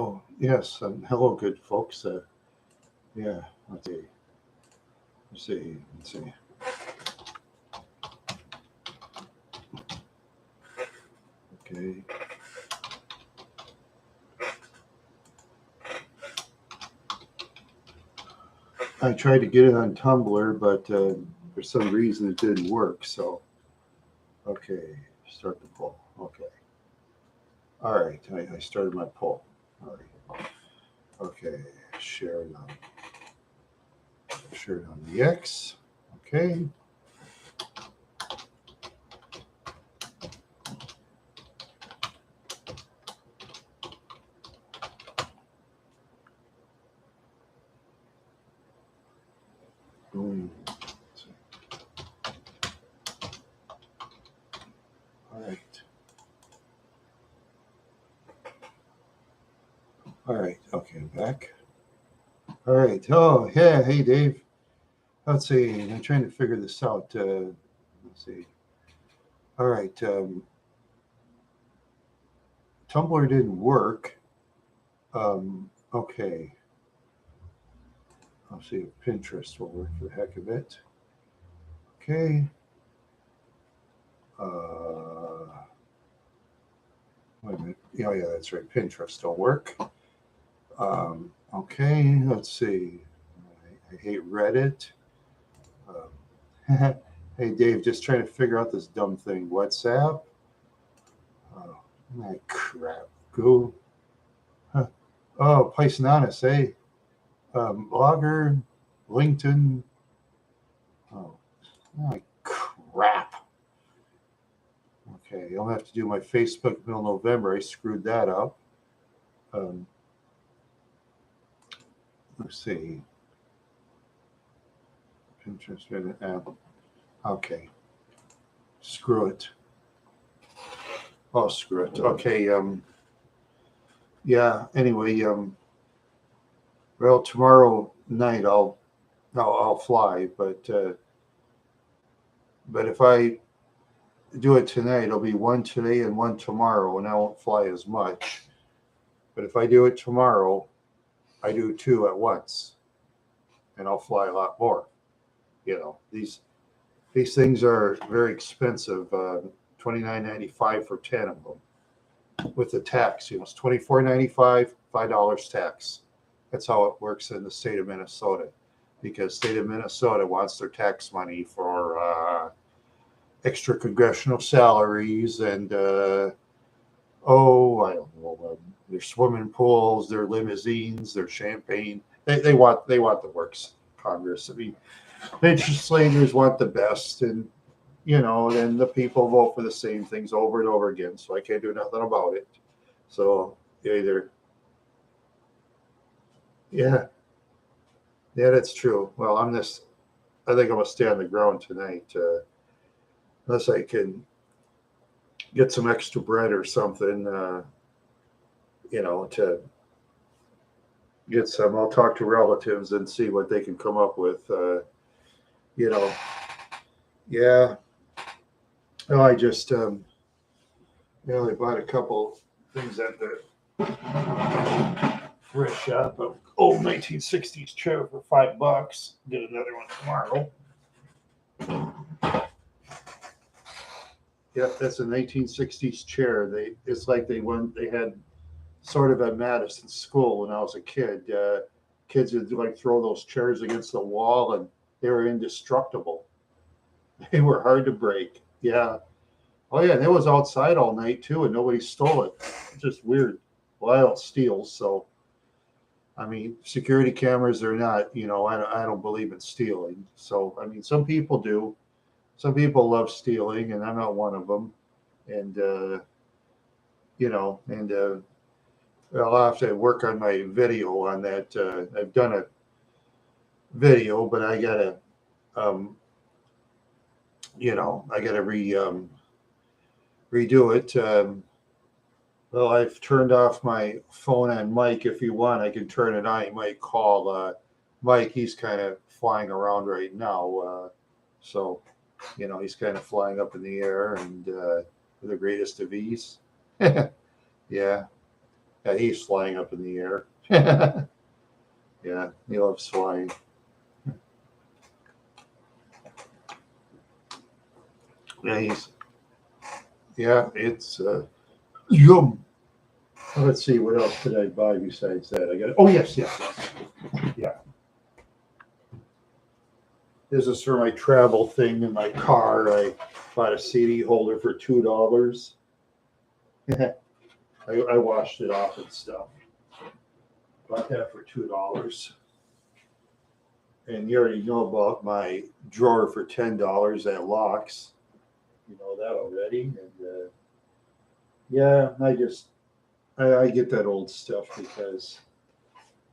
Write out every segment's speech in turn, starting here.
Oh, yes. Hello, good folks. Yeah, let's see. Let's see. Let's see. Okay. I tried to get it on Tumblr, but for some reason it didn't work. So, okay, start the poll. Okay. All right. I started my poll. All right. Okay. Share it on. Share it on the X. Okay. Boom. All right. All right. Okay, I'm back. All right. Oh, yeah. Hey, Dave. Let's see. I'm trying to figure this out. Let's see. All right. Tumblr didn't work. Okay. I'll see if Pinterest will work for the heck of it. Okay. Wait a minute. Yeah, that's right. Pinterest will work. Okay. Let's see. I hate Reddit. Hey, Dave, just trying to figure out this dumb thing. WhatsApp? Oh, my crap. Go. Huh. Oh, Pisananis, hey. Blogger, LinkedIn. Oh, my crap. Okay, I'll have to do my Facebook middle November. I screwed that up. Um, let's see. Pinterest, Reddit app. Okay. Screw it. Oh, screw it. Okay. Yeah. Anyway. Well, tomorrow night I'll fly, but if I do it tonight, it'll be one today and one tomorrow, and I won't fly as much. But if I do it tomorrow, I do two at once, and I'll fly a lot more. These things are very expensive. $29.95 for 10 of them with the tax. It's $24.95, $5 tax. That's how it works in the state of Minnesota, because state of Minnesota wants their tax money for extra congressional salaries and I don't know, their swimming pools, their limousines, their champagne. They want the works. Congress. I mean, legislators want the best, and then the people vote for the same things over and over again. So I can't do nothing about it. So either, yeah, yeah, that's true. Well, I think I'm gonna stay on the ground tonight, unless I can get some extra bread or something. To get some. I'll talk to relatives and see what they can come up with. You know, yeah. Well, I just I bought a couple things at the thrift shop. An old 1960s chair for $5. Get another one tomorrow. Yep, that's a 1960s chair. It's like they had sort of at Madison School when I was a kid. Kids would like throw those chairs against the wall, and they were indestructible. They were hard to break. Yeah. Oh yeah, and it was outside all night too, and nobody stole it. It's just weird. Well, I don't steal, so I mean, security cameras are not. I don't believe in stealing. So I mean, some people do. Some people love stealing, and I'm not one of them. And and I'll have to work on my video on that. I've done a video, but I gotta, um, I gotta redo it. Well, I've turned off my phone on Mike. If you want, I can turn it on. You might call Mike. He's kind of flying around right now, so he's kind of flying up in the air and with the greatest of ease. Yeah. Yeah, he's flying up in the air. Yeah, he loves flying. Yeah, it's yum. Let's see, what else did I buy besides that? I got. Oh yes. Yeah. This is for my travel thing in my car. I bought a CD holder for $2. I washed it off and stuff. Bought that for $2. And you already know about my drawer for $10 that locks. You know that already. And yeah, I get that old stuff because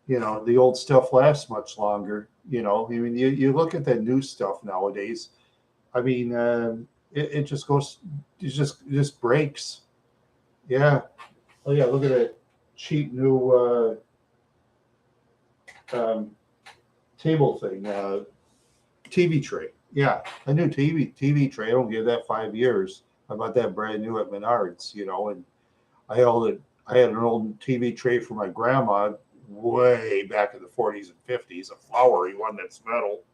the old stuff lasts much longer. I mean, you look at that new stuff nowadays. I mean, it just goes, it just breaks. Yeah. Oh yeah, look at that cheap new um, table thing, TV tray. Yeah, a new TV tray. I don't give that 5 years. I bought that brand new at Menards, and I held it. I had an old TV tray for my grandma way back in the 40s and 50s, a flowery one that's metal.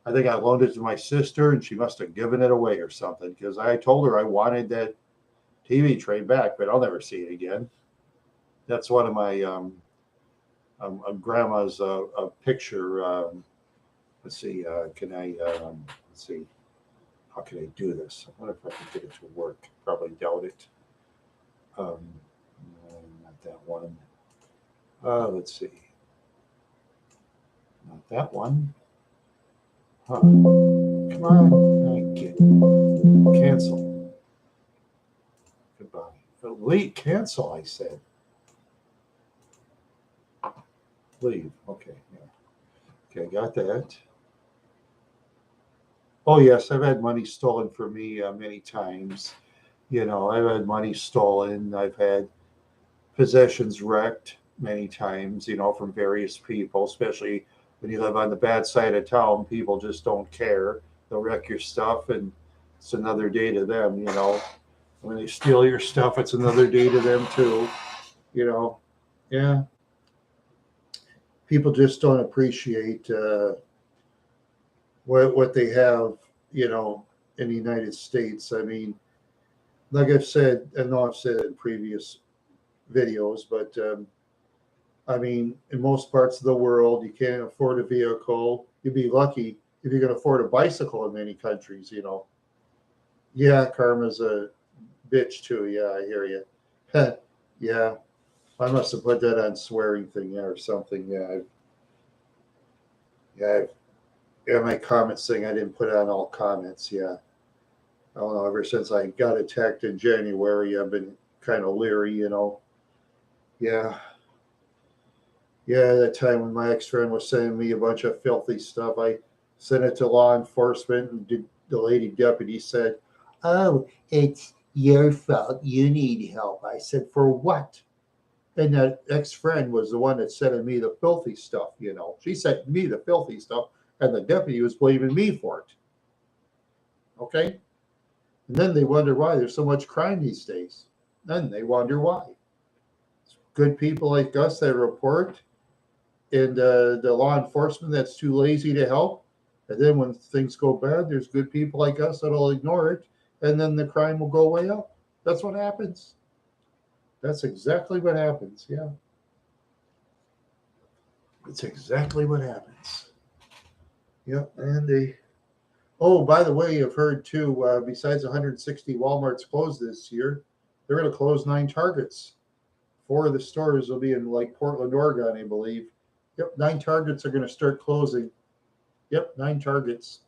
I think I loaned it to my sister, and she must have given it away or something because I told her I wanted that TV tray back, but I'll never see it again. That's one of my grandma's a picture. Let's see. Can I? Let's see. How can I do this? I wonder if I can get it to work. Probably doubt it. Um, no, not that one. Let's see. Not that one. Huh. Come on. Cancel. Goodbye. Delete. Cancel. I said. Leave. Okay. Yeah. Okay. Got that. Oh yes, I've had money stolen from me many times. I've had money stolen. I've had possessions wrecked many times. From various people, especially when you live on the bad side of town. People just don't care. They'll wreck your stuff, and it's another day to them. When they steal your stuff, it's another day to them too. You know, yeah. People just don't appreciate what they have. In the United States. I mean, like I've said, I know I've said it in previous videos, but I mean, in most parts of the world, you can't afford a vehicle. You'd be lucky if you can afford a bicycle in many countries. Yeah, karma's a bitch too. Yeah, I hear you. Yeah, I must have put that on swearing thing, yeah, or something. Yeah, my comments thing, I didn't put on all comments. Yeah, I don't know. Ever since I got attacked in January, I've been kind of leery. Yeah, yeah. That time when my ex friend was sending me a bunch of filthy stuff, I sent it to law enforcement, and the lady deputy said, "Oh, it's your fault. You need help." I said, "For what?" And that ex friend was the one that sent me the filthy stuff. She sent me the filthy stuff, and the deputy was blaming me for it. Okay. And then they wonder why there's so much crime these days. Then they wonder why. Good people like us that report, and the law enforcement that's too lazy to help. And then when things go bad, there's good people like us that'll ignore it, and then the crime will go way up. That's what happens. That's exactly what happens. Yeah, that's exactly what happens. Yep. And they. Oh, by the way, I've heard too. Besides 160 WalMarts closed this year, they're going to close 9 Targets. 4 of the stores will be in like Portland, Oregon, I believe. Yep, 9 Targets are going to start closing. Yep, 9 Targets.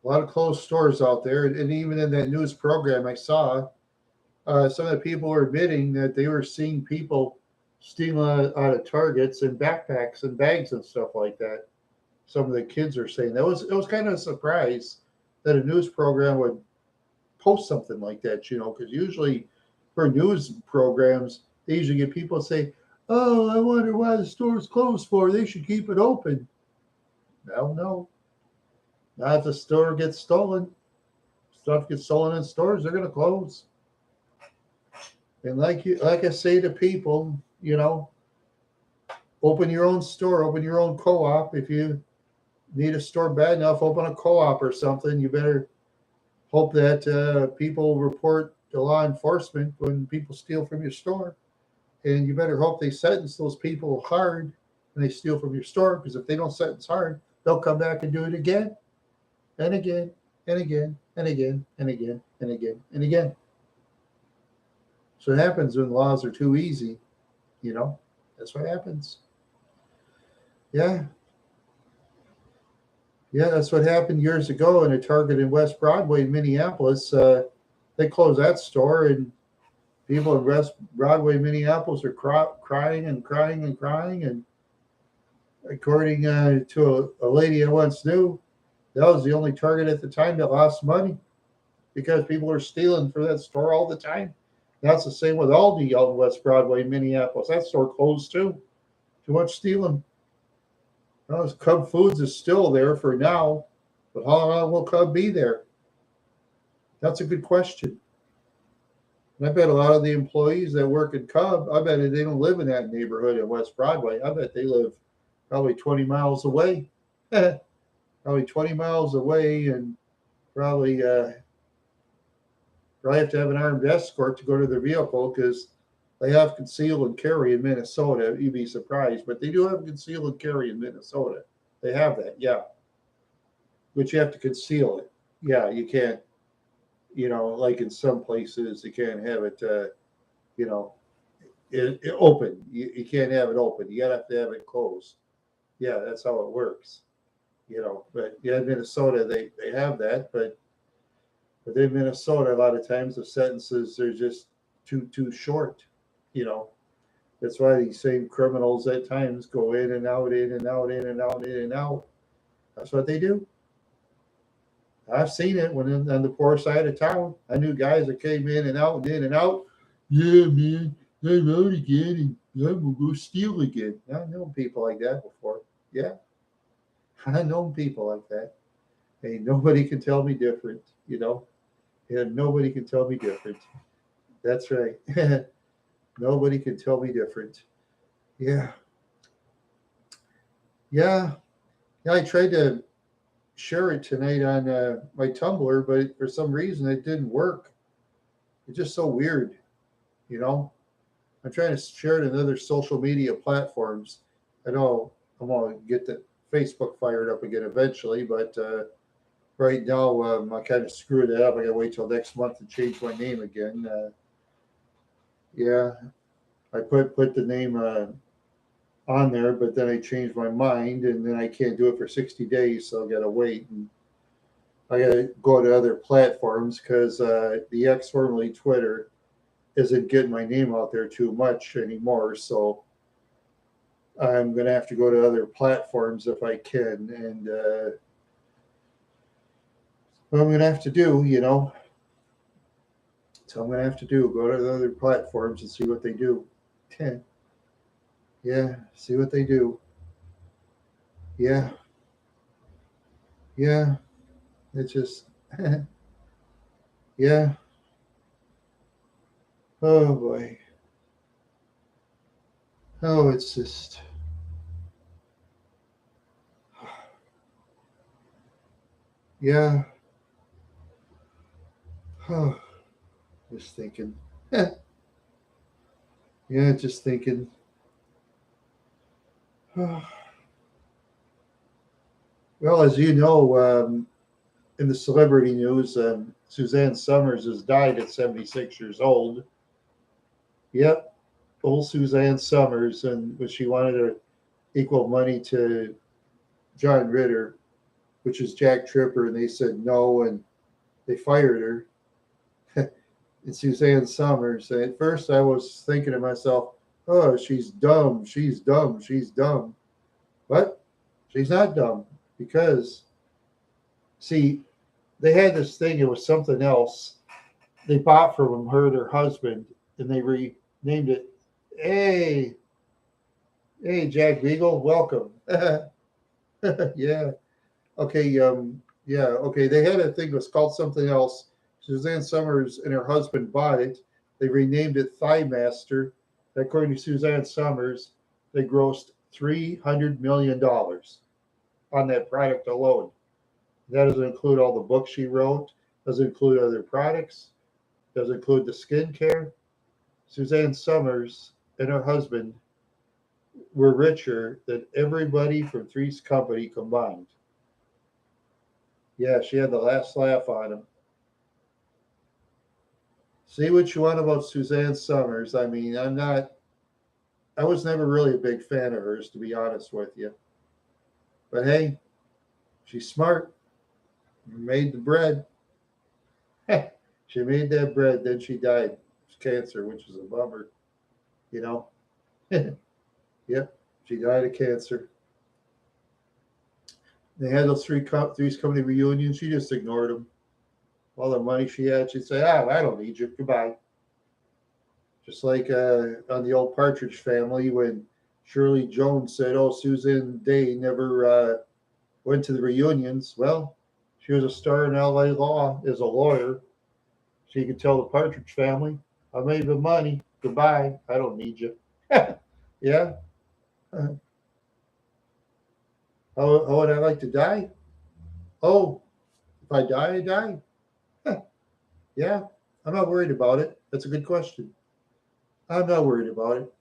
A lot of closed stores out there, and even in that news program I saw, some of the people were admitting that they were seeing people stealing out of Targets and backpacks and bags and stuff like that. Some of the kids are saying it was kind of a surprise that a news program would post something like that, because usually for news programs, they usually get people say, "Oh, I wonder why the store's closed for. They should keep it open." No. Not if the store gets stolen. Stuff gets stolen in stores, they're going to close. And like I say to people, open your own store, open your own co-op. If you need a store bad enough, open a co-op or something. You better hope that people report to law enforcement when people steal from your store. And you better hope they sentence those people hard when they steal from your store, because if they don't sentence hard, they'll come back and do it again and again and again and again and again and again and again. So it happens when laws are too easy, you know. That's what happens. Yeah, yeah, that's what happened years ago in a Target in West Broadway in Minneapolis. They closed that store, and people in West Broadway, Minneapolis, are crying and crying and crying. And according to a lady I once knew, that was the only Target at the time that lost money because people are stealing from that store all the time. That's the same with Aldi out in West Broadway, Minneapolis. That store closed too. Too much stealing. Well, Cub Foods is still there for now, but how long will Cub be there? That's a good question. And I bet a lot of the employees that work at Cub, I bet they don't live in that neighborhood in West Broadway. I bet they live probably 20 miles away. Probably 20 miles away, and probably probably have to have an armed escort to go to their vehicle because they have conceal and carry in Minnesota. You'd be surprised, but they do have conceal and carry in Minnesota. They have that, yeah. But you have to conceal it. Yeah, you can't. Like in some places, you can't have it. You know, it open. You can't have it open. You gotta have to have it closed. Yeah, that's how it works. But yeah, in Minnesota they have that, but in Minnesota, a lot of times the sentences are just too short. You know, that's why these same criminals at times go in and out, in and out, in and out, in and out. That's what they do. I've seen it when on the poor side of town. I knew guys that came in and out and in and out. Yeah, man, I'm out again, and I'm gonna go steal again. I've known people like that before. Yeah, I've known people like that. Hey, nobody can tell me different. And nobody can tell me different. That's right. Nobody can tell me different. Yeah, yeah, yeah. I tried to share it tonight on my Tumblr, but for some reason it didn't work. It's just so weird, you know. I'm trying to share it in other social media platforms. I know I'm gonna get the Facebook fired up again eventually, but right now I kind of screwed it up. I gotta wait till next month to change my name again. Yeah, I put the name on there, but then I changed my mind, and then I can't do it for 60 days, so I gotta wait. And I gotta go to other platforms because the X, formerly Twitter, isn't getting my name out there too much anymore. So I'm gonna have to go to other platforms if I can, and what I'm gonna have to do, So I'm gonna have to do go to the other platforms and see what they do. Yeah, see what they do. Yeah, yeah. It's just, yeah. Oh boy. Oh, it's just, yeah. Oh, just thinking. Yeah, just thinking. Well, as you know, in the celebrity news, Suzanne Summers has died at 76 years old. Yep, old Suzanne Summers, and when she wanted to equal money to John Ritter, which is Jack Tripper, and they said no, and they fired her. And Suzanne Summers. And at first, I was thinking to myself, "Oh, she's dumb. She's dumb. She's dumb." But she's not dumb because, see, they had this thing. It was something else they bought from her and her husband, and they renamed it. Hey, hey, Jack Beagle, welcome. Yeah. Okay. Yeah. Okay. They had a thing that was called something else. Suzanne Summers and her husband bought it, They renamed it Thigh Master. According to Suzanne Summers, they grossed $300 million on that product alone. That doesn't include all the books she wrote, doesn't include other products, doesn't include the skincare. Suzanne Summers and her husband were richer than everybody from Three's Company combined. Yeah, she had the last laugh on him. Say what you want about Suzanne Summers. I mean, I was never really a big fan of hers, to be honest with you. But hey, she's smart. Made the bread. She made that bread, then she died of cancer, which is a bummer, you know. Yep, she died of cancer. They had those Three's Company reunions. She just ignored them. All the money she had, she'd say, I don't need you. Goodbye. Just like on the old Partridge Family when Shirley Jones said, oh, Susan Day never went to the reunions. Well, she was a star in LA Law as a lawyer. She could tell the Partridge Family, I made the money. Goodbye. I don't need you. Yeah. How would I like to die? Oh, if I die, I die. Yeah, I'm not worried about it. That's a good question. I'm not worried about it.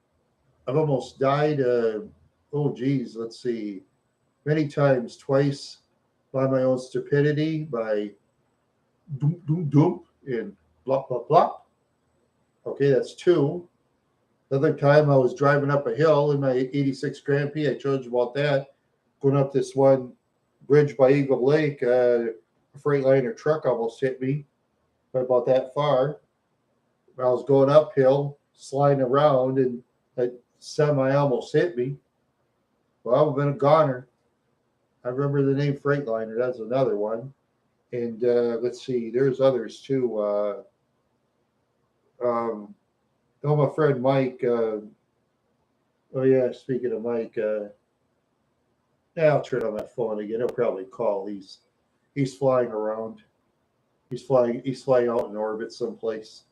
I've almost died. Oh, geez, let's see. Many times, twice by my own stupidity, by doom, doom, doom, and blah, blah, blah. Okay, that's two. Another time I was driving up a hill in my 86 Grand Prix. I told you about that. Going up this one bridge by Eagle Lake, a Freightliner truck almost hit me. About that far. I was going uphill, sliding around, and a semi almost hit me. Well, I've been a goner. I remember the name Freightliner. That's another one. And let's see, there's others too. My friend Mike. Oh yeah, speaking of Mike, yeah, I'll turn on my phone again. He'll probably call. He's flying around. He's flying out in orbit someplace.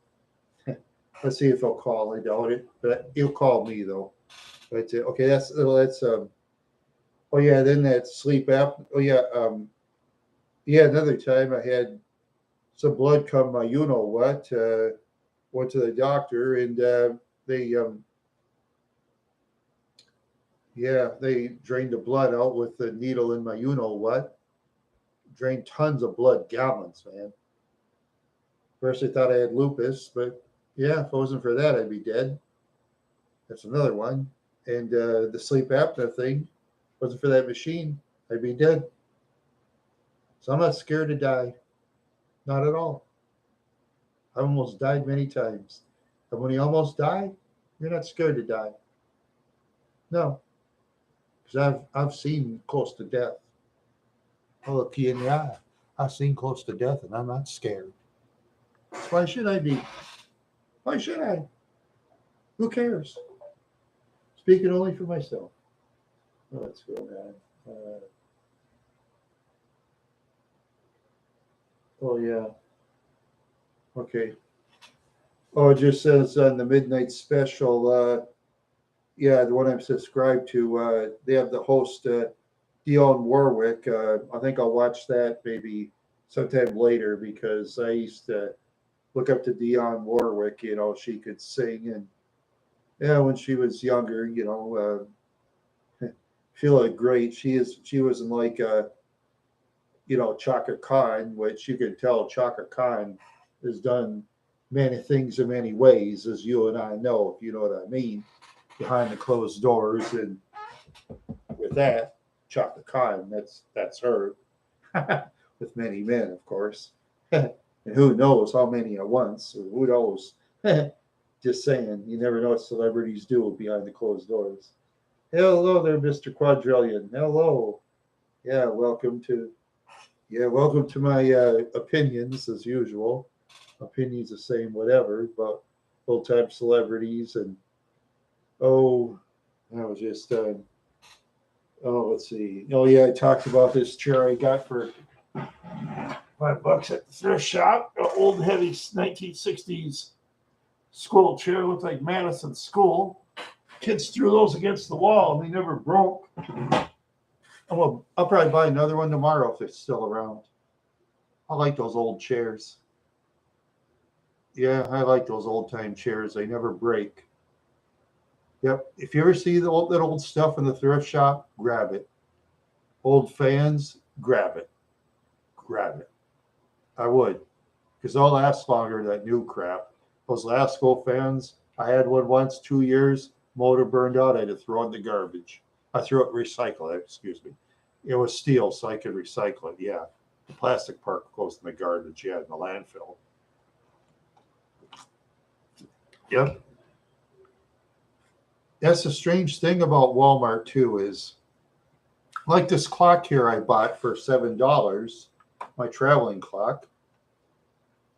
Let's see if he'll call. I doubt it, but he'll call me though. But okay, that's oh yeah, then that sleep app. Oh yeah, yeah. Another time I had some blood come my you know what. Went to the doctor and they yeah, they drained the blood out with the needle in my you know what. Drained tons of blood, gallons, man. First, I thought I had lupus, but yeah, if it wasn't for that, I'd be dead. That's another one. And the sleep apnea thing, if it wasn't for that machine, I'd be dead. So I'm not scared to die. Not at all. I've almost died many times. And when you almost die, you're not scared to die. No, because I've seen close to death. I'll look you in the eye. I've seen close to death, and I'm not scared. Why should I be? Why should I? Who cares? Speaking only for myself. Let's go down. Oh, yeah. Okay. Oh, it just says on the midnight special, yeah, the one I'm subscribed to, they have the host, Dionne Warwick. I think I'll watch that maybe sometime later because I used to look up to Dionne Warwick. You know, she could sing, and yeah, when she was younger, you know, feel like great. She wasn't like you know, Chaka Khan, which you can tell Chaka Khan has done many things in many ways, as you and I know, if you know what I mean, behind the closed doors. And with that, Chaka Khan, that's her, with many men, of course. And who knows how many at once, or who knows? Just saying, you never know what celebrities do behind the closed doors. Hello there, Mr. Quadrillion. Hello. Yeah, welcome to my opinions as usual. Opinions the same, whatever, but old time celebrities. And oh, I was just oh, let's see. Oh yeah, I talked about this chair I got for $5 at the thrift shop. Old heavy 1960s school chair, looked like Madison School. Kids threw those against the wall and they never broke. I'll probably buy another one tomorrow if it's still around. I like those old chairs. Yeah, I like those old time chairs. They never break. Yep. If you ever see that old stuff in the thrift shop, grab it. Old fans, grab it. Grab it. I would. Because they'll last longer than that new crap. Those Lasco fans, I had one once, 2 years, motor burned out, I had to throw it in the garbage. I threw it, recycle it, excuse me. It was steel, so I could recycle it, yeah. The plastic part goes in the garbage, yeah, in the landfill. Yep. That's the strange thing about Walmart, too, is like this clock here I bought for $7, my traveling clock.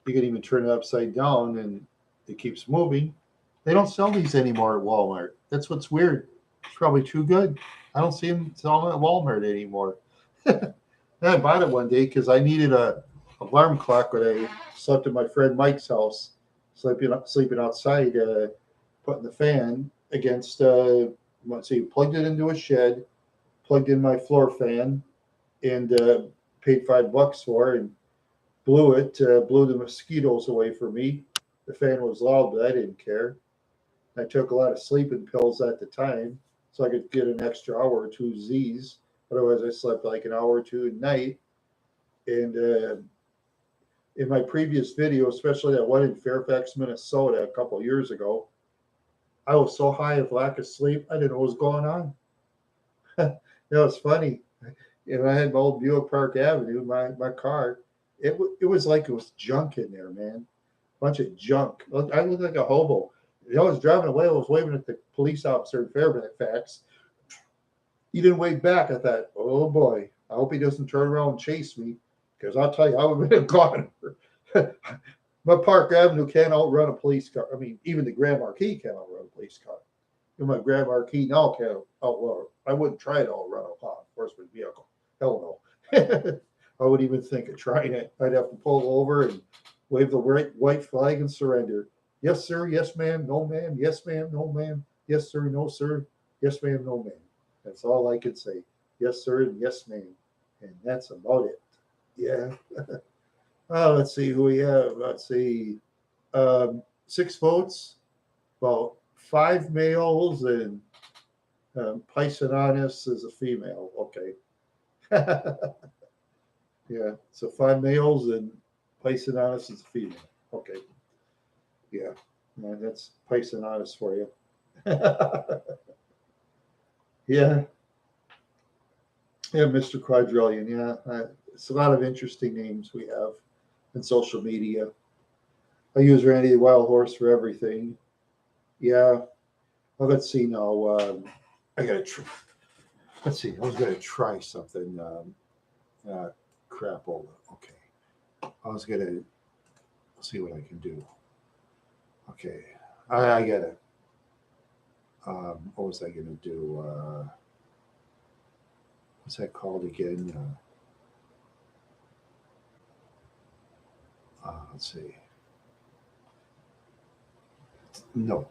You can even turn it upside down and it keeps moving. They don't sell these anymore at Walmart. That's what's weird. It's probably too good. I don't see them selling at Walmart anymore. I bought it one day because I needed a alarm clock when I slept at my friend Mike's house, sleeping outside, putting the fan against. Let's see, plugged it into a shed, plugged in my floor fan, and paid $5 for it, and blew it. Blew the mosquitoes away from me. The fan was loud, but I didn't care. I took a lot of sleeping pills at the time, so I could get an extra hour or two Z's. Otherwise, I slept like an hour or two at night. And in my previous video, especially that one in Fairfax, Minnesota, a couple of years ago, I was so high of lack of sleep, I didn't know what was going on. It was funny. I had my old Buick Park Avenue, my car. It was like it was junk in there, man. Bunch of junk. I looked like a hobo. I was driving away. I was waving at the police officer in Fairfax. He didn't wave back. I thought, oh boy, I hope he doesn't turn around and chase me, because I'll tell you, I would have been gone. My Park Avenue can't outrun a police car. I mean, even the Grand Marquis can't outrun a police car. And my Grand Marquis now can't outrun. I wouldn't try to outrun a law enforcement vehicle. Hell no. I wouldn't even think of trying it. I'd have to pull over and wave the white flag and surrender. Yes, sir. Yes, ma'am. No, ma'am. Yes, ma'am. No, ma'am. Yes, sir. No, sir. Yes, ma'am. No, ma'am. That's all I could say. Yes, sir. And yes, ma'am. And that's about it. Yeah. Let's see who we have. Let's see. 6 votes, about 5 males, and Pisonanus is a female. Okay. Yeah. So 5 males and Pisonanus is a female. Okay. Yeah. That's Pisonanus for you. Yeah. Yeah, Mr. Quadrillion. Yeah. It's a lot of interesting names we have in social media. I use Randy the Wild Horse for everything. Yeah. Well, let's see now. I gotta try. Let's see. I was gonna try something. Crapola. Okay. I was gonna see what I can do. Okay. I gotta. What was I gonna do? What's that called again? Let's see. No.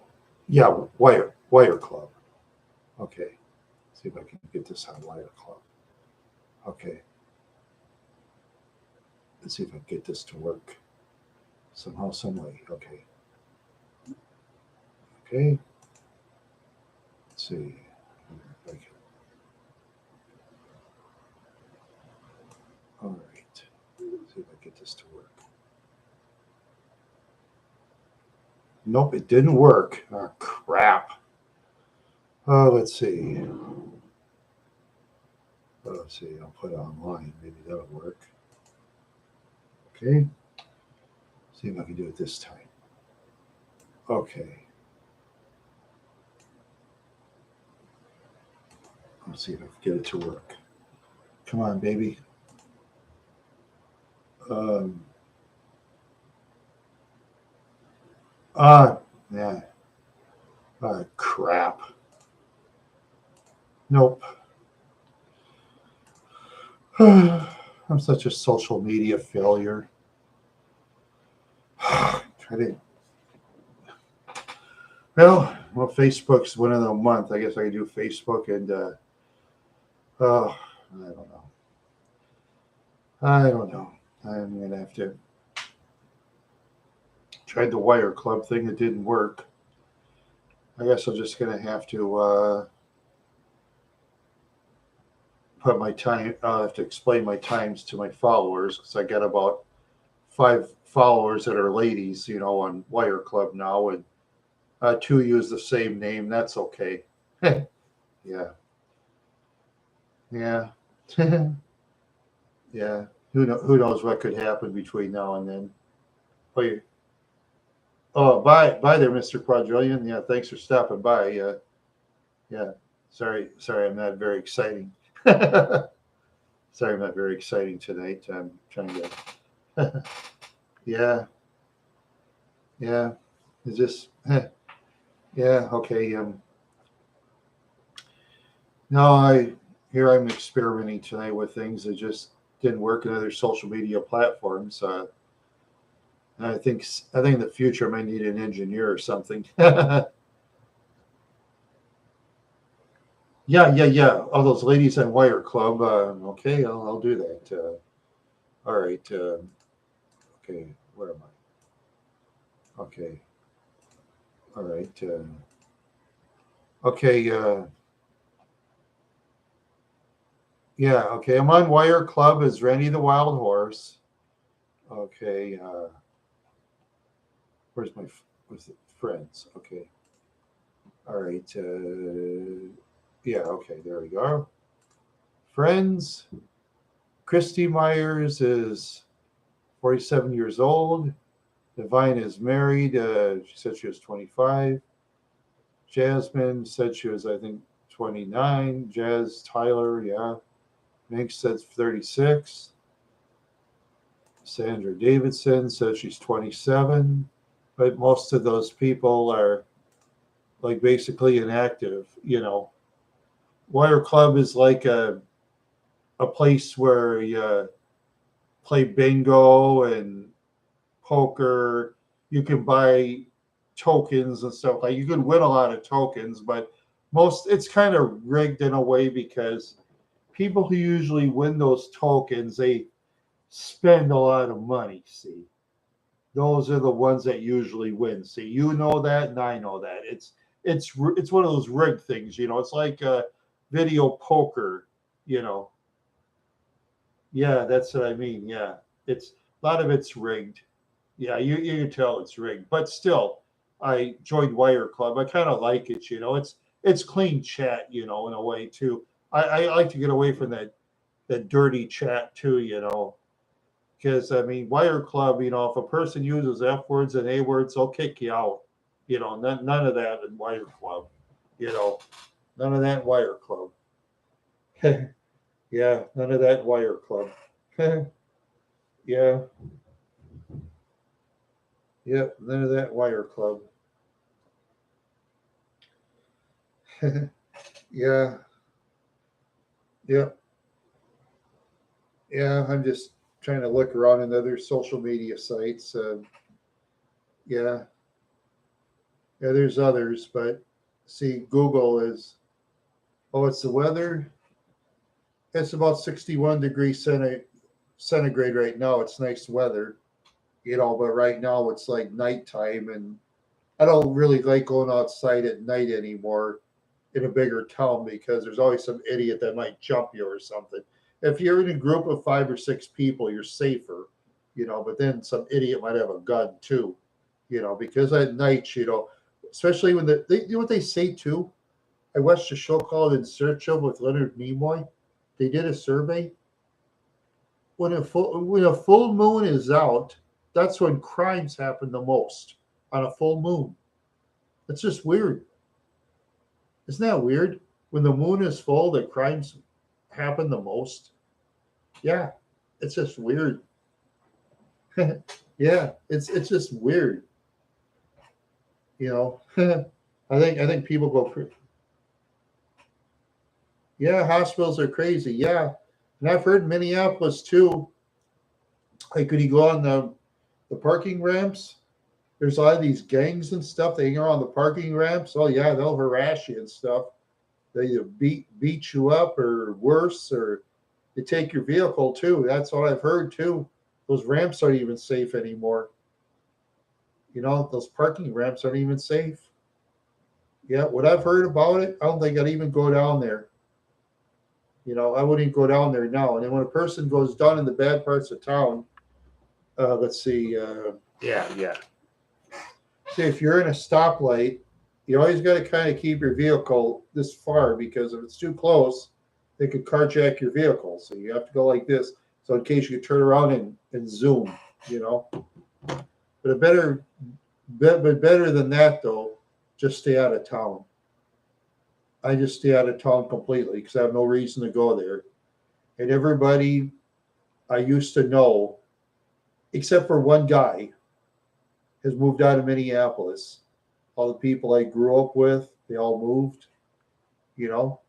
Yeah, Wire Club. Okay. See if I can get this on Wire Club. Okay. Let's see if I can get this to work somehow, some way. Okay. Okay. Let's see. All right. Let's see if I get this to work. Nope, it didn't work. Oh, crap. Let's see. Let's see. I'll put it online. Maybe that'll work. Okay. See if I can do it this time. Okay. Let's see if I can get it to work. Come on, baby. Yeah. Crap. Nope. I'm such a social media failure. Try to Well, Facebook's one of the month. I guess I could do Facebook and oh, I don't know. I don't know. I'm gonna have to try the Wire Club thing. It didn't work. I guess I'm just gonna have to put my time. I'll have to explain my times to my followers because I got about 5 followers that are ladies, on Wire Club now, and two use the same name. That's okay. Yeah, yeah, yeah. Who knows what could happen between now and then? Oh, bye there, Mr. Quadrillion. Yeah, thanks for stopping by. Yeah. Sorry, I'm not very exciting. Sorry, I'm not very exciting tonight. I'm trying to. Yeah, yeah. It's just, yeah. Okay. No, I'm experimenting tonight with things that just didn't work in other social media platforms. I think in the future I might need an engineer or something. Yeah. All those ladies on Wire Club. Okay, I'll do that. All right. Okay, where am I? Okay. All right. Okay. Yeah. Okay. I'm on Wire Club as Randy the Wild Horse. Okay. Where's the friends? Okay. All right. Yeah. Okay. There we go. Friends. Christy Myers is 47 years old. Divine is married. She said she was 25. Jasmine said she was, I think, 29. Jazz Tyler, yeah. Mink said 36. Sandra Davidson says she's 27. But most of those people are like basically inactive. Wire Club is like a place where you play bingo and poker. You can buy tokens and stuff. Like you could win a lot of tokens, but it's kind of rigged in a way because people who usually win those tokens, they spend a lot of money. See, those are the ones that usually win. See, you know that, and I know that. It's one of those rigged things. It's like video poker. You know, yeah, that's what I mean. Yeah, it's a lot of it's rigged. Yeah, you can tell it's rigged, but still, I joined Wire Club. I kind of like it. It's clean chat. In a way too. I like to get away from that dirty chat too. Because I mean, Wire Club. If a person uses F words and A words, they'll kick you out. None of that in Wire Club. You know, none of that in Wire Club. Yeah, none of that in Wire Club. Yeah, yeah, none of that in Wire Club. Yeah, yeah, yeah. I'm just trying to look around in other social media sites. Yeah, yeah. There's others, but see, Google is. Oh, it's the weather. It's about 61 degrees centigrade right now. It's nice weather, but right now it's like nighttime, and I don't really like going outside at night anymore in a bigger town because there's always some idiot that might jump you or something. If you're in a group of 5 or 6 people, you're safer, but then some idiot might have a gun too, because at night, especially when you know what they say too? I watched a show called In Search of with Leonard Nimoy. They did a survey. When a full moon is out, that's when crimes happen the most on a full moon. It's just weird. Isn't that weird? When the moon is full, the crimes happen the most. Yeah, it's just weird. Yeah, it's just weird. I think people go. Yeah, hospitals are crazy. Yeah, and I've heard Minneapolis too. Like, could you go on the parking ramps? There's a lot of these gangs and stuff. They hang around the parking ramps. Oh yeah, they'll harass you and stuff. They either beat you up or worse, or they take your vehicle too. That's what I've heard too. Those ramps aren't even safe anymore. Those parking ramps aren't even safe. Yeah, what I've heard about it, I don't think I'd even go down there. I wouldn't go down there now. And then when a person goes down in the bad parts of town, let's see, yeah. See, if you're in a stoplight, you always got to kind of keep your vehicle this far because if it's too close, they could carjack your vehicle. So you have to go like this. So in case you could turn around and zoom, you know. But but better than that though, just stay out of town. I just stay out of town completely because I have no reason to go there. And everybody I used to know, except for one guy, has moved out of Minneapolis. All the people I grew up with, they all moved. You know,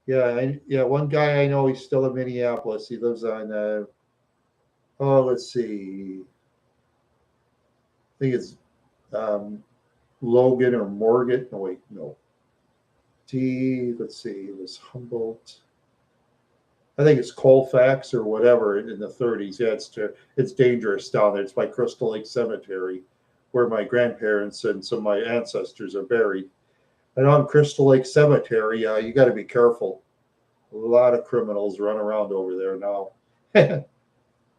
yeah. One guy I know, he's still in Minneapolis. He lives on, let's see, I think it's um, Logan or Morgan. No, wait, no. Let's see, it was Humboldt. I think it's Colfax or whatever in the 30s. Yeah, it's dangerous down there. It's by Crystal Lake Cemetery, where my grandparents and some of my ancestors are buried. And on Crystal Lake Cemetery, you got to be careful. A lot of criminals run around over there now. A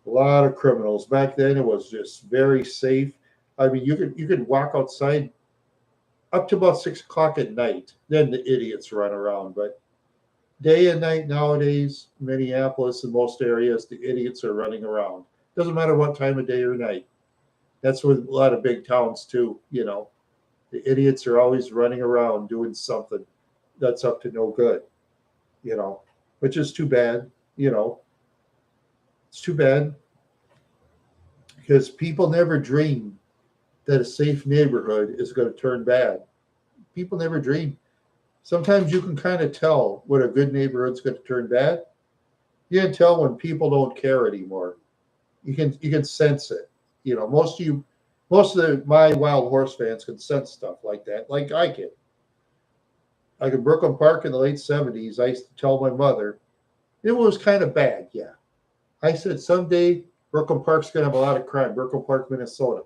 lot of criminals. Back then, it was just very safe. I mean, you could walk outside up to about 6 o'clock at night. Then the idiots run around. But day and night nowadays, Minneapolis and most areas, the idiots are running around. Doesn't matter what time of day or night. That's with a lot of big towns too. The idiots are always running around doing something that's up to no good. You know, which is too bad. You know, it's too bad because people never dream that a safe neighborhood is going to turn bad. People never dream. Sometimes you can kind of tell when a good neighborhood's going to turn bad. You can tell when people don't care anymore. You can sense it. My wild horse fans can sense stuff like that, like I can. Like in Brooklyn Park in the late '70s, I used to tell my mother it was kind of bad. Yeah, I said someday Brooklyn Park's going to have a lot of crime. Brooklyn Park, Minnesota.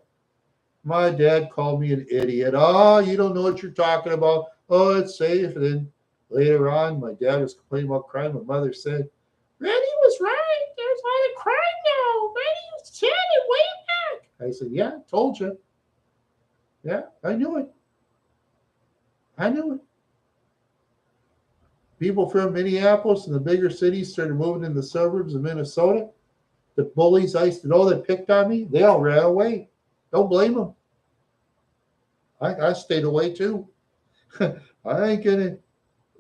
My dad called me an idiot. Oh, you don't know what you're talking about. Oh, it's safe. And then later on, my dad was complaining about crime. My mother said, Randy was right. There's a lot of crime now. Randy said it way back. I said, yeah, told you. Yeah, I knew it. I knew it. People from Minneapolis and the bigger cities started moving in the suburbs of Minnesota. The bullies I used to know that picked on me, they all ran away. Don't blame them. I stayed away too. I ain't gonna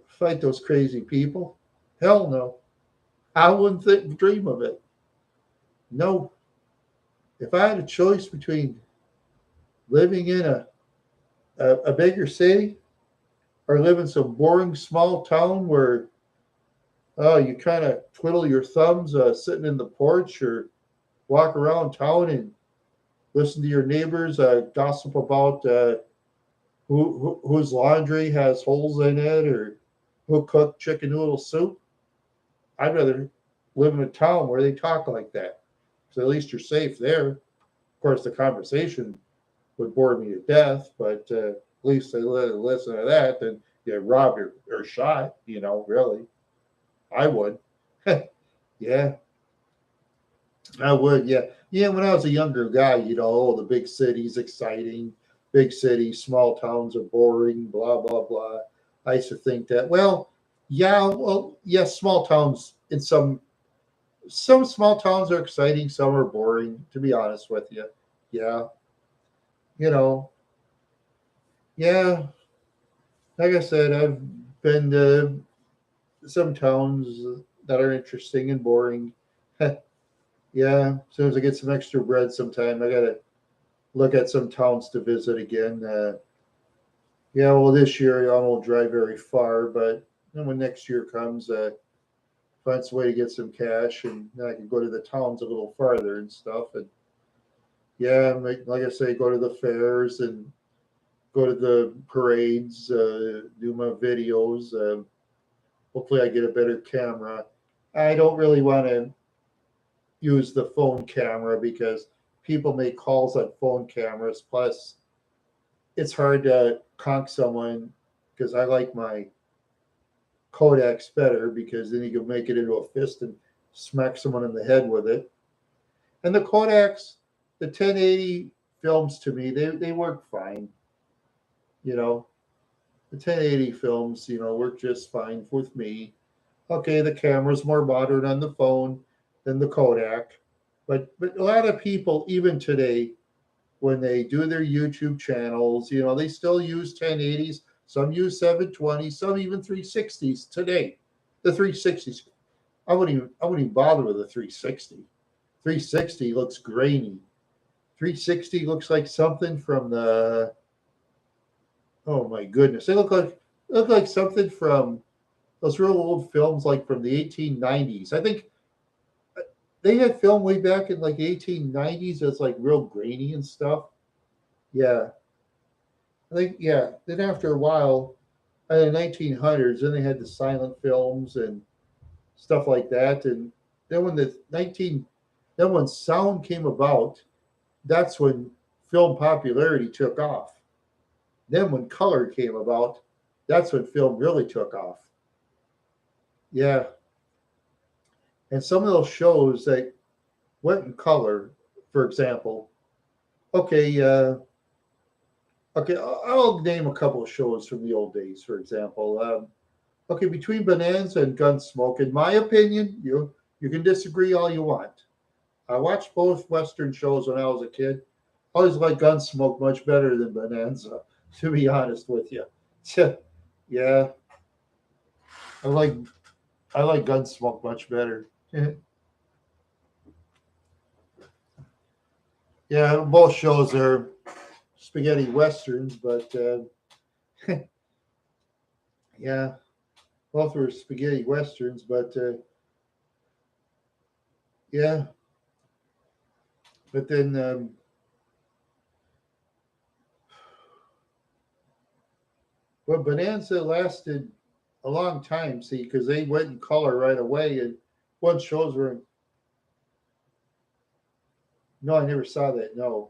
fight those crazy people. Hell no. I wouldn't dream of it. No. If I had a choice between living in a bigger city or live in some boring small town where you kind of twiddle your thumbs sitting in the porch or walk around town and listen to your neighbors gossip about whose laundry has holes in it or who cooked chicken noodle soup. I'd rather live in a town where they talk like that. So at least you're safe there. Of course, the conversation would bore me to death, but at least they listen to that. Then you rob or shot, really. I would. Yeah, I would. Yeah. Yeah, when I was a younger guy, the big cities exciting, big cities, small towns are boring, blah, blah, blah. I used to think that, yes, small towns in some small towns are exciting, some are boring, to be honest with you. Yeah. You know, yeah, like I said, I've been to some towns that are interesting and boring. Yeah, as soon as I get some extra bread sometime, I gotta look at some towns to visit again. Yeah, well, this year I won't drive very far, but when next year comes, find some way to get some cash, and then I can go to the towns a little farther and stuff, and Yeah, like I say, go to the fairs and go to the parades, do my videos. Hopefully, I get a better camera. I don't really want to use the phone camera because people make calls on phone cameras. Plus, it's hard to conk someone because I like my Kodaks better because then you can make it into a fist and smack someone in the head with it. And the Kodaks, the 1080 films to me, they work fine. You know, the 1080 films, work just fine with me. Okay, the camera's more modern on the phone than the Kodak, but a lot of people even today when they do their YouTube channels, they still use 1080s. Some use 720s, some even 360s today. The 360s, I wouldn't even bother with a 360. 360 looks grainy. 360 looks like something from the oh my goodness. They look like something from those real old films like from the 1890s. I think they had film way back in like the 1890s that's like real grainy and stuff. Yeah. I think yeah. Then after a while, in the 1900s, then they had the silent films and stuff like that. And then then when sound came about, that's when film popularity took off. Then when color came about, that's when film really took off. Yeah, and some of those shows that went in color, for example. Okay, okay, I'll name a couple of shows from the old days. For example, okay, between Bonanza and Gunsmoke, in my opinion, you can disagree all you want. I watched both Western shows when I was a kid. I always liked Gunsmoke much better than Bonanza, to be honest with you. Yeah, I like I like Gunsmoke much better. Yeah, both shows are spaghetti westerns, but yeah, both were spaghetti westerns. But yeah, but then well, Bonanza lasted a long time. See, because they went in color right away, and one shows were no, I never saw that. No,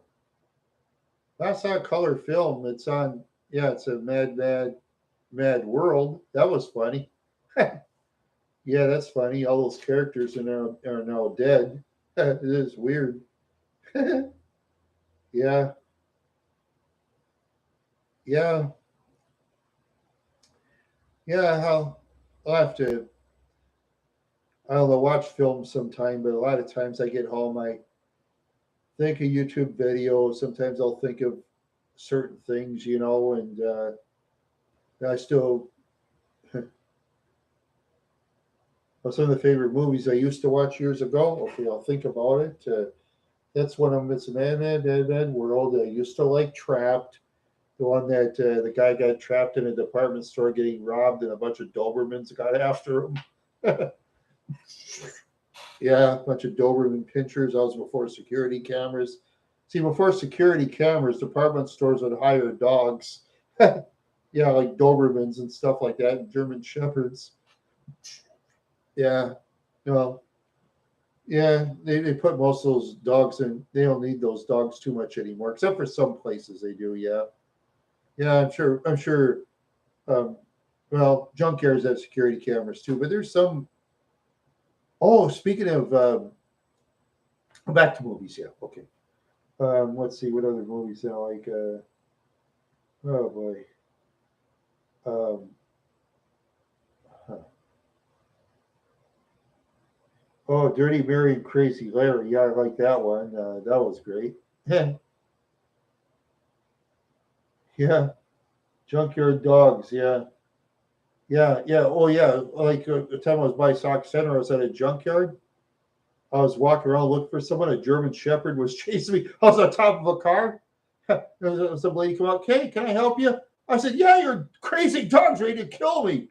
I saw a color film. It's on. Yeah, it's a Mad World. That was funny. Yeah, that's funny. All those characters are now dead. It is weird. Yeah, yeah, yeah. I'll have to. I don't know. Watch films sometime, but a lot of times I get home, I think of YouTube videos. Sometimes I'll think of certain things, and I still. Some of the favorite movies I used to watch years ago. Okay, I'll think about it. That's one of them. It's Mad World. I used to like Trapped. The one that the guy got trapped in a department store getting robbed, and a bunch of Dobermans got after him. Yeah, a bunch of Doberman pinchers. That was before security cameras. See, before security cameras, department stores would hire dogs. Yeah, like Dobermans and stuff like that, and German Shepherds. Yeah, well, yeah, they put most of those dogs in. They don't need those dogs too much anymore, except for some places they do. Yeah, yeah, I'm sure. I'm sure. Um, well, junkyards have security cameras too, but there's some. Oh, speaking of back to movies, yeah, okay. Let's see what other movies I like. Oh boy. Um, huh. Oh, Dirty Mary and Crazy Larry. Yeah, I like that one. That was great. Yeah, Junkyard Dogs. Yeah, yeah, yeah. Oh yeah. Like the time I was by Sock Center, I was at a junkyard. I was walking around looking for someone. A German Shepherd was chasing me. I was on top of a car. Some lady come up. Hey, can I help you? I said, yeah, your crazy dog's ready to kill me.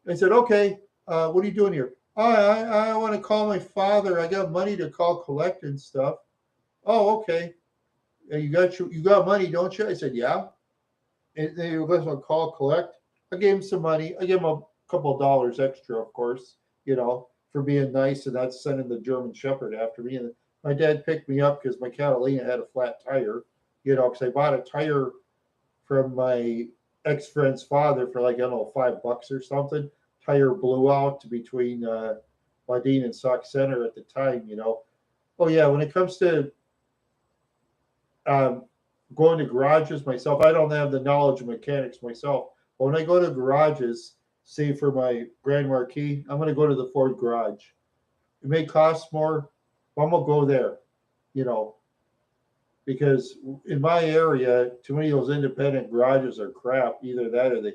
They said, okay, what are you doing here? Oh, I want to call my father. I got money to call collect and stuff. Oh, okay. you got money, don't you? I said, yeah. And they were going to call collect. I gave him some money. I gave him a couple of dollars extra, of course, for being nice and not sending the German Shepherd after me. And my dad picked me up because my Catalina had a flat tire, because I bought a tire from my ex friend's father for like, I don't know, $5 or something. Tire blew out between Wadeen and Sauk Center at the time. Oh, yeah, when it comes to um, going to garages myself, I don't have the knowledge of mechanics myself. But when I go to garages, say for my Grand Marquis, I'm going to go to the Ford garage. It may cost more, but I'm going to go there, you know, because in my area, too many of those independent garages are crap. Either that or they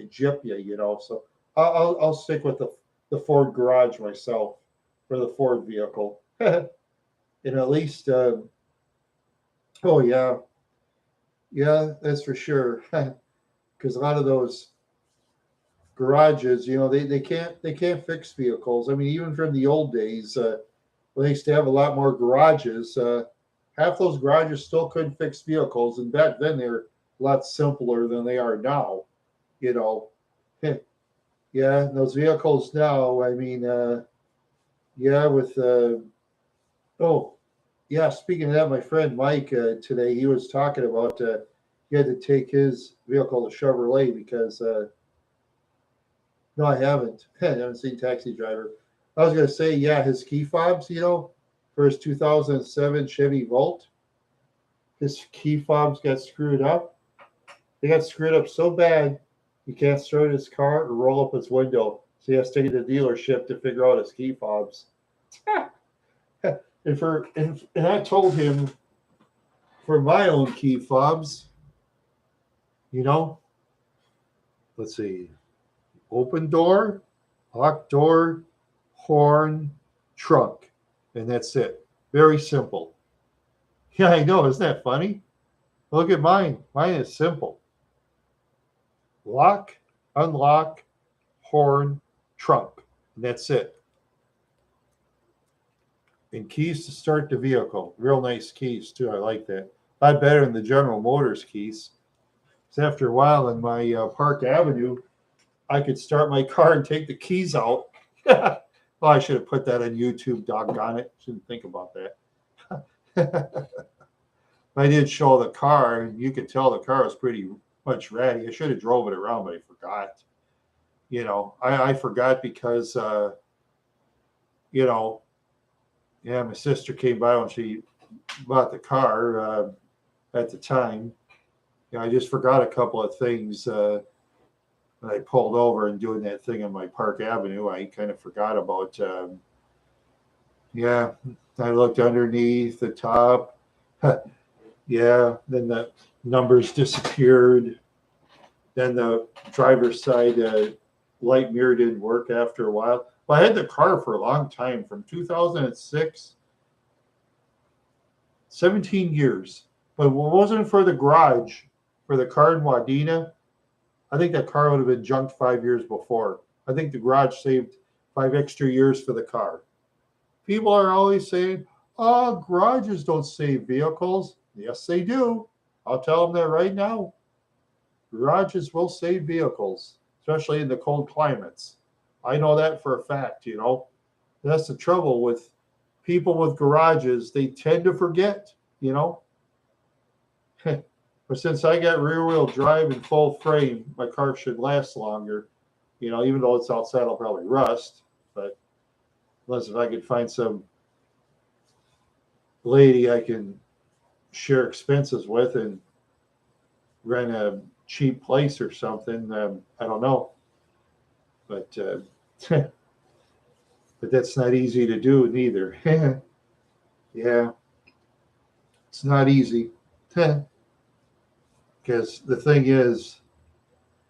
jip you. So I'll stick with the Ford garage myself for the Ford vehicle. And at least, oh, yeah. Yeah, that's for sure. Because a lot of those garages, they can't fix vehicles. I mean, even from the old days, when they used to have a lot more garages, half those garages still couldn't fix vehicles, and back then they were a lot simpler than they are now. You know, yeah, and those vehicles now. I mean, yeah, with oh, yeah. Speaking of that, my friend Mike today he was talking about he had to take his vehicle to Chevrolet because no, I haven't. I haven't seen Taxi Driver. I was gonna say, yeah, his key fobs, for his 2007 Chevy Volt, his key fobs got screwed up. They got screwed up so bad he can't start his car or roll up his window. So he has to take it to the dealership to figure out his key fobs. And I told him for my own key fobs, you know, let's see, open door, locked door, horn, trunk, and that's it. Very simple. Yeah, I know. Isn't that funny? Look at mine. Mine is simple. Lock, unlock, horn, trunk, and that's it. And keys to start the vehicle. Real nice keys too. I like that. A lot better than the General Motors keys. So after a while in my Park Avenue, I could start my car and take the keys out. Well, I should have put that on YouTube. Doggone it! Shouldn't think about that. I did show the car, and you could tell the car was pretty much ratty. I should have drove it around, but I forgot. I forgot because yeah, my sister came by when she bought the car at the time. I just forgot a couple of things when I pulled over and doing that thing on my Park Avenue. I kind of forgot about. Yeah, I looked underneath the top. Yeah, then the numbers disappeared. Then the driver's side light mirror didn't work after a while. Well, I had the car for a long time, from 2006, 17 years. But if it wasn't for the garage, for the car in Wadena, I think that car would have been junked 5 years before. I think the garage saved 5 extra years for the car. People are always saying, oh, garages don't save vehicles. Yes, they do. I'll tell them that right now. Garages will save vehicles, especially in the cold climates. I know that for a fact. That's the trouble with people with garages. They tend to forget. But since I got rear wheel drive and full frame, my car should last longer. Even though it's outside, I'll probably rust. But unless if I could find some lady I can share expenses with and rent a cheap place or something, I don't know. But but that's not easy to do neither. Yeah, it's not easy. Because the thing is,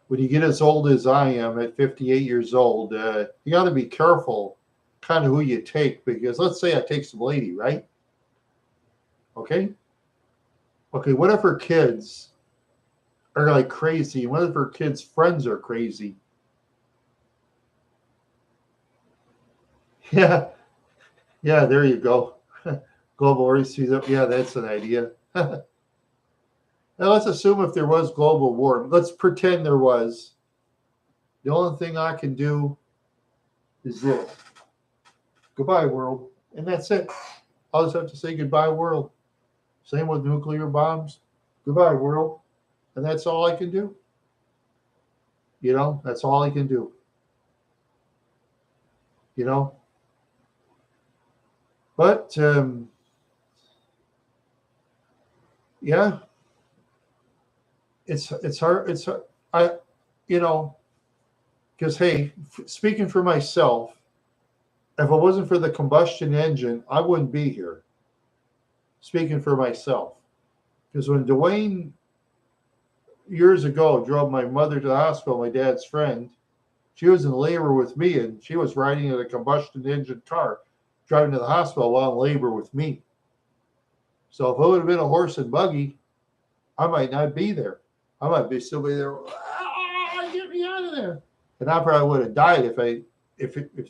when you get as old as I am at 58 years old, you got to be careful kind of who you take. Because let's say I take some lady, right? Okay. Okay, what if her kids are like crazy? What if her kids' friends are crazy? Yeah, yeah, there you go. Global race sees up. Yeah, that's an idea. Now let's assume if there was global warming, let's pretend there was. The only thing I can do is this. Goodbye, world. And that's it. I'll just have to say goodbye, world. Same with nuclear bombs. Goodbye, world. And that's all I can do. You know, that's all I can do. You know? But, yeah, it's hard. I, you know, because, hey, speaking for myself, if it wasn't for the combustion engine, I wouldn't be here. Speaking for myself. Because when Dwayne years ago drove my mother to the hospital, my dad's friend, she was in labor with me, and she was riding in a combustion engine car, driving to the hospital while in labor with me. So if it would have been a horse and buggy, I might not be there. I might be still be there. Get me out of there! And I probably would have died if they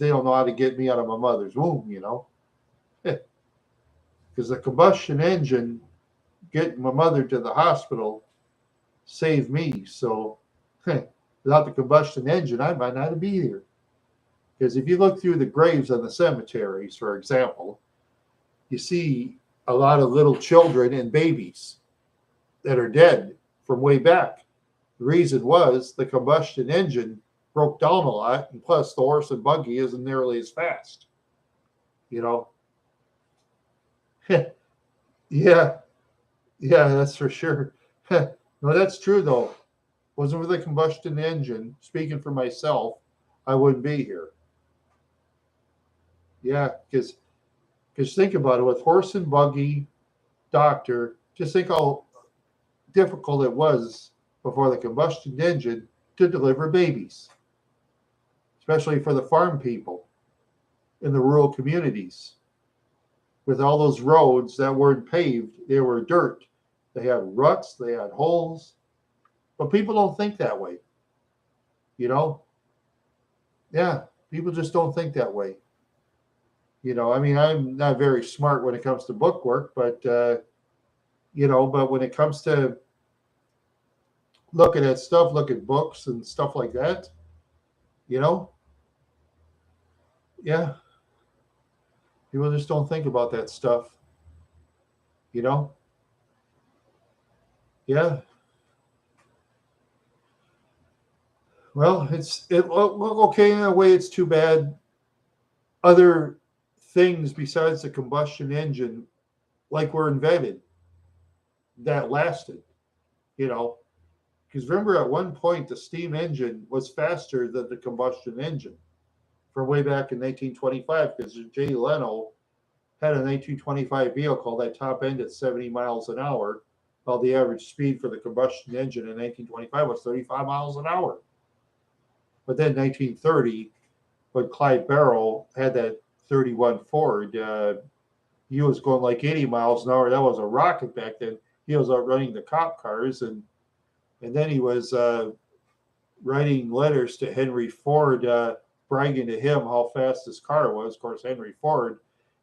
don't know how to get me out of my mother's womb, you know. Because the combustion engine getting my mother to the hospital saved me. So without the combustion engine, I might not be here. Because if you look through the graves on the cemeteries, for example, you see a lot of little children and babies that are dead from way back. The reason was the combustion engine broke down a lot, and plus the horse and buggy isn't nearly as fast. You know? Yeah, that's for sure. No, that's true though. Wasn't for the combustion engine, speaking for myself, I wouldn't be here. Yeah, because think about it, with horse and buggy, doctor, just think how difficult it was before the combustion engine to deliver babies, especially for the farm people in the rural communities. With all those roads that weren't paved, they were dirt. They had ruts, they had holes. But people don't think that way. You know? Yeah, people just don't think that way. You know, I mean, I'm not very smart when it comes to book work, but, you know, but when it comes to looking at stuff, look at books and stuff like that, you know, yeah, people just don't think about that stuff, you know? Yeah. Well, okay, in a way, it's too bad. Other things besides the combustion engine, like were invented that lasted, you know, because remember at one point the steam engine was faster than the combustion engine from way back in 1925, because Jay Leno had a 1925 vehicle that top end at 70 miles an hour, while the average speed for the combustion engine in 1925 was 35 miles an hour. But then 1930, when Clyde Barrow had that 31 Ford, he was going like 80 miles an hour. That was a rocket back then. He was outrunning the cop cars, and then he was writing letters to Henry Ford, bragging to him how fast his car was. Of course, Henry Ford.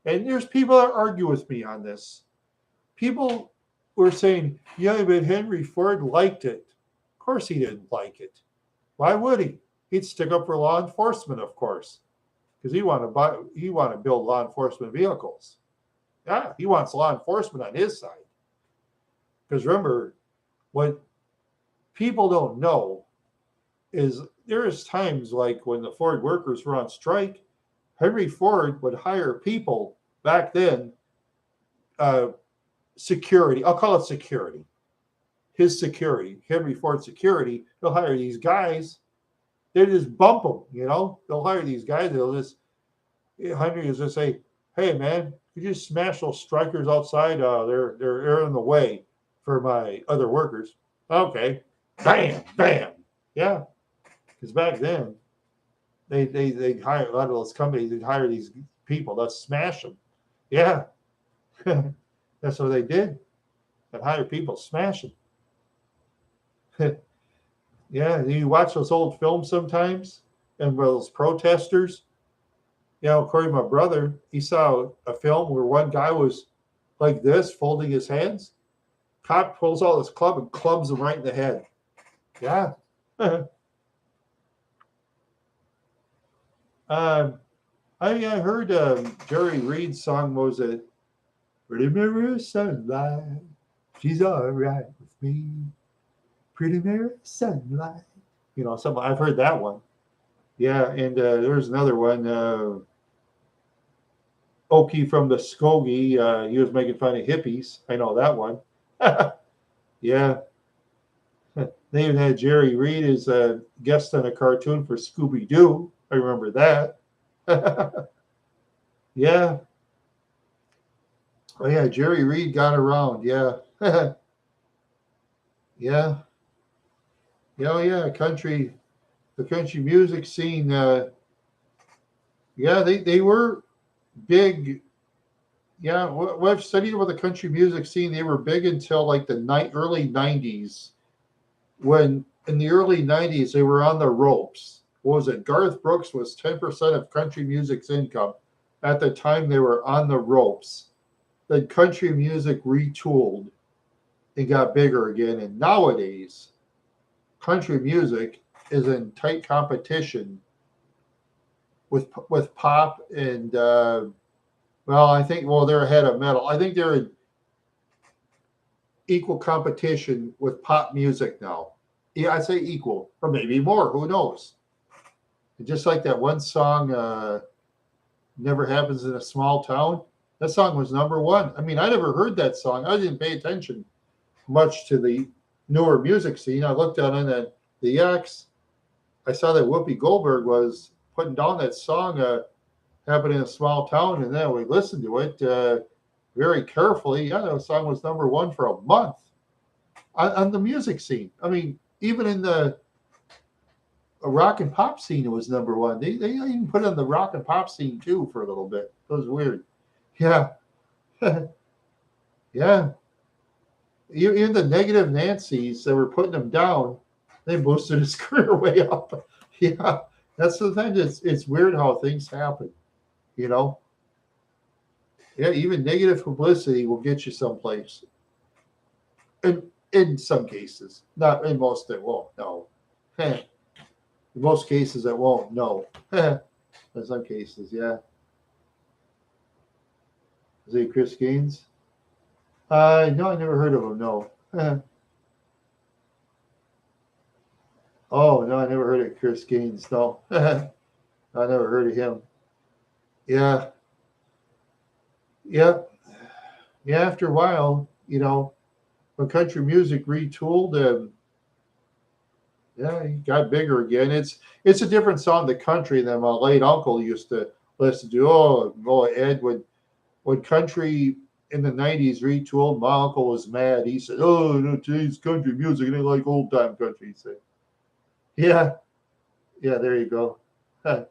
And there's people that argue with me on this. People were saying, yeah, but Henry Ford liked it. Of course he didn't like it. Why would he? He'd stick up for law enforcement, of course, because he want to build law enforcement vehicles. Yeah, he wants law enforcement on his side. Because remember, what people don't know is there is times like when the Ford workers were on strike, Henry Ford would hire people back then, security. I'll call it security. His security, Henry Ford security. They'll hire these guys. They just bump them, you know. They'll hire these guys. Henry is just say, "Hey, man, could you smash those strikers outside? They're in the way for my other workers." Okay, bam, bam, yeah. Because back then, they hire a lot of those companies. They'd hire these people. Let's smash them. Yeah, that's what they did. They'd hire people, smash them. Yeah, you watch those old films sometimes, and those protesters. You know, according to my brother, he saw a film where one guy was like this, folding his hands. Cop pulls out his club and clubs him right in the head. Yeah. I heard Jerry Reed's song was it Pretty Mirror Sunlight. She's all right with me. Pretty Mirror Sunlight. You know, some I've heard that one. Yeah, and there's another one. Okie from the Skokie. He was making fun of hippies. I know that one. Yeah. They even had Jerry Reed as a guest on a cartoon for Scooby Doo. I remember that. Yeah. Oh yeah, Jerry Reed got around. Yeah. Yeah. Yeah, oh yeah, the country music scene. Yeah, they were big. Yeah, what I've studied about the country music scene, they were big until like the early '90s. When in the early '90s they were on the ropes. What was it? Garth Brooks was 10% of country music's income. At the time, they were on the ropes. Then country music retooled and got bigger again. And nowadays, country music is in tight competition with pop and I think they're ahead of metal. I think they're in equal competition with pop music now. Yeah, I'd say equal or maybe more. Who knows? And just like that one song, "Never Happens in a Small Town." That song was number one. I mean, I never heard that song. I didn't pay attention much to the newer music scene. I looked on it at the X. I saw that Whoopi Goldberg was putting down that song, "Happened in a Small Town," and then we listened to it very carefully. Yeah, that song was number one for a month on the music scene. I mean, even in the rock and pop scene, it was number one. They even put it on the rock and pop scene too for a little bit. It was weird. Yeah. Yeah. Even the Negative Nancy's, they were putting him down. They boosted his career way up. Yeah. That's the thing. It's weird how things happen, you know? Yeah, even negative publicity will get you someplace. And in some cases. Not in most it won't, no. In most cases it won't, no. In some cases, yeah. Is it Chris Gaines? No, I never heard of him, no. Oh, no, I never heard of Chris Gaines, no. I never heard of him. Yeah. Yeah. Yeah, after a while, when country music retooled, yeah, he got bigger again. It's a different song, the country, than my late uncle used to listen to. Oh, Ed, when country in the '90s retooled, my uncle was mad. He said, "Oh, no, today's country music, they like old time country." He said, "Yeah, yeah, there you go." Huh.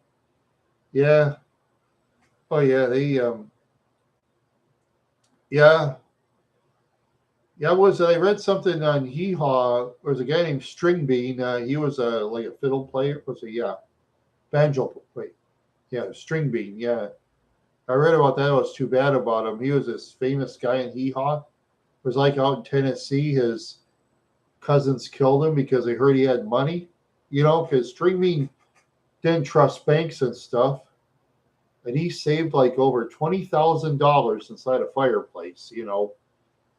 Yeah. Oh, yeah. Yeah, yeah. I read something on Hee Haw. There was a guy named String Bean. He was like a fiddle player. Was he? Yeah, banjo. Wait, yeah, String Bean. Yeah, I read about that. It was too bad about him. He was this famous guy in Hee Haw. It was like out in Tennessee. His cousins killed him because they heard he had money. Because String Bean didn't trust banks and stuff, and he saved like over $20,000 inside a fireplace.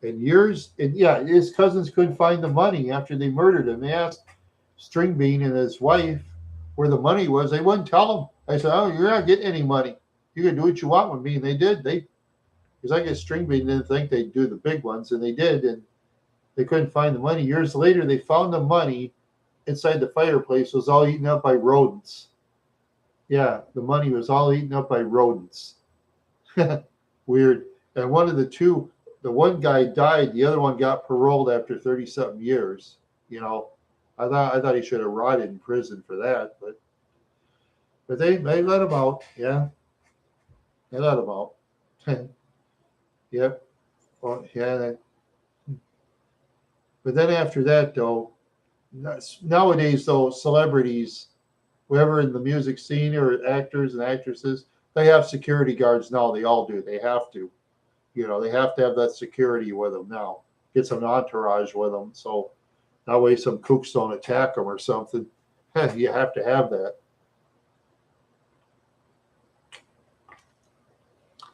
And years, and yeah, his cousins couldn't find the money after they murdered him. They asked String Bean and his wife where the money was. They wouldn't tell him. I said, "Oh, you're not getting any money. You can do what you want with me." And they did. Because I guess String Bean didn't think they'd do the big ones, and they did. And they couldn't find the money. Years later, they found the money inside the fireplace. It was all eaten up by rodents. Yeah, the money was all eaten up by rodents. Weird. And one of the two, the one guy died. The other one got paroled after 30-something years. I thought he should have rotted in prison for that, but they let him out. Yeah, they let him out. Yep. Well, yeah. But then after that, though, nowadays, though, celebrities, whoever in the music scene or actors and actresses, they have security guards now. They all do. They have to. They have to have that security with them now. get some entourage with them, so that way some kooks don't attack them or something. You have to have that.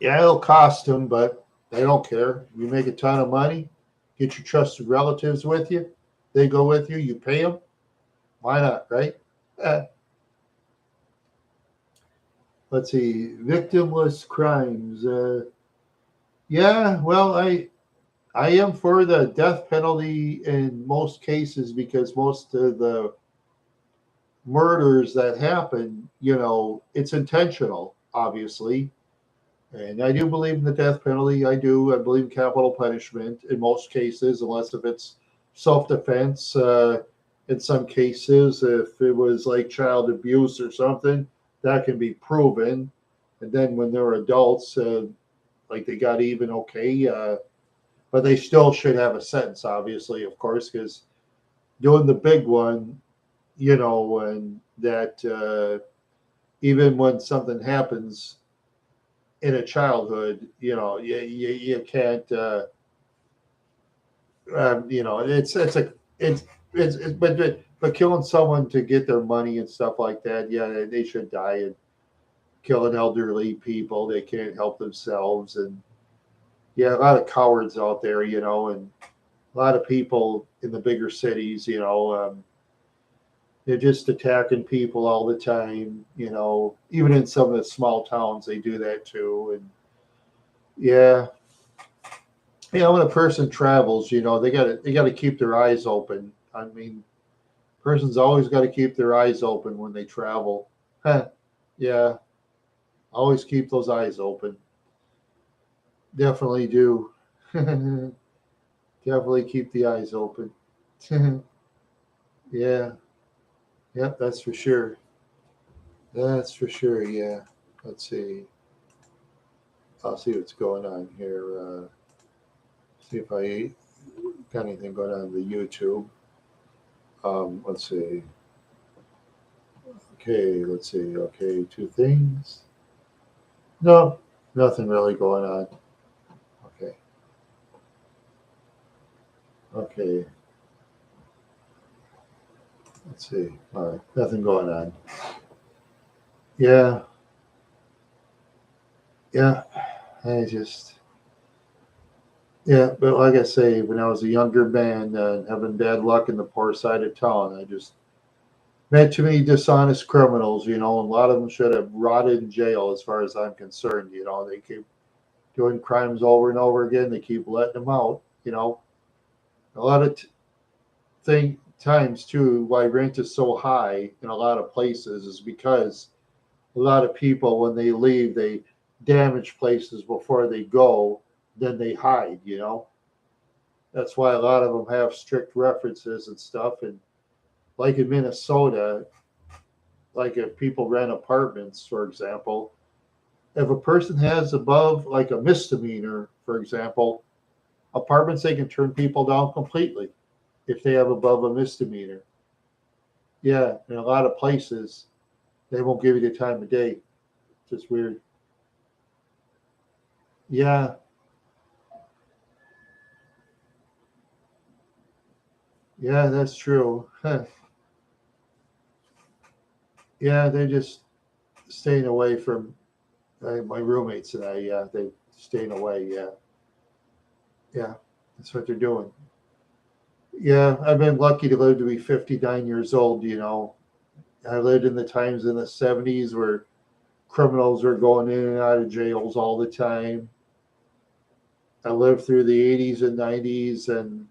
Yeah, it'll cost them, but they don't care. You make a ton of money, get your trusted relatives with you, they go with you, you pay them. Why not, right? Uh, let's see, victimless crimes. Yeah, well, I am for the death penalty in most cases because most of the murders that happen, it's intentional, obviously. And I do believe in the death penalty. I do. I believe in capital punishment in most cases, unless if it's self-defense. In some cases, if it was like child abuse or something, that can be proven. And then when they're adults, like they got even, okay. But they still should have a sentence, obviously, of course, because doing the big one, and that even when something happens in a childhood, you can't, but killing someone to get their money and stuff like that, yeah, they should die. And killing elderly people, they can't help themselves, and yeah, a lot of cowards out there, and a lot of people in the bigger cities, they're just attacking people all the time, even in some of the small towns, they do that too. And yeah, when a person travels, they got to keep their eyes open. I mean, person's always got to keep their eyes open when they travel. Yeah, always keep those eyes open. Definitely do. Definitely keep the eyes open. Yeah, yep, that's for sure. That's for sure. Yeah. Let's see. I'll see what's going on here. See if I got anything going on the YouTube. Let's see. Okay, let's see. Okay, two things. No, nothing really going on. Okay, okay. Let's see. All right, nothing going on. Yeah, yeah. I just, yeah. But like I say, when I was a younger man, having bad luck in the poor side of town, I just met too many dishonest criminals. And a lot of them should have rotted in jail, as far as I'm concerned. They keep doing crimes over and over again. They keep letting them out. A lot of times too, why rent is so high in a lot of places is because a lot of people, when they leave, they damage places before they go, then they hide. That's why a lot of them have strict references and stuff. And like in Minnesota, like if people rent apartments, for example, if a person has above like a misdemeanor, for example, apartments, they can turn people down completely if they have above a misdemeanor. Yeah, in a lot of places, they won't give you the time of day. It's just weird. Yeah, yeah, that's true. Yeah, they're just staying away from my roommates and I. Yeah, they staying away. Yeah, yeah, that's what they're doing. Yeah, I've been lucky to live to be 59 years old. I lived in the times in the 70s where criminals were going in and out of jails all the time. I lived through the 80s and 90s and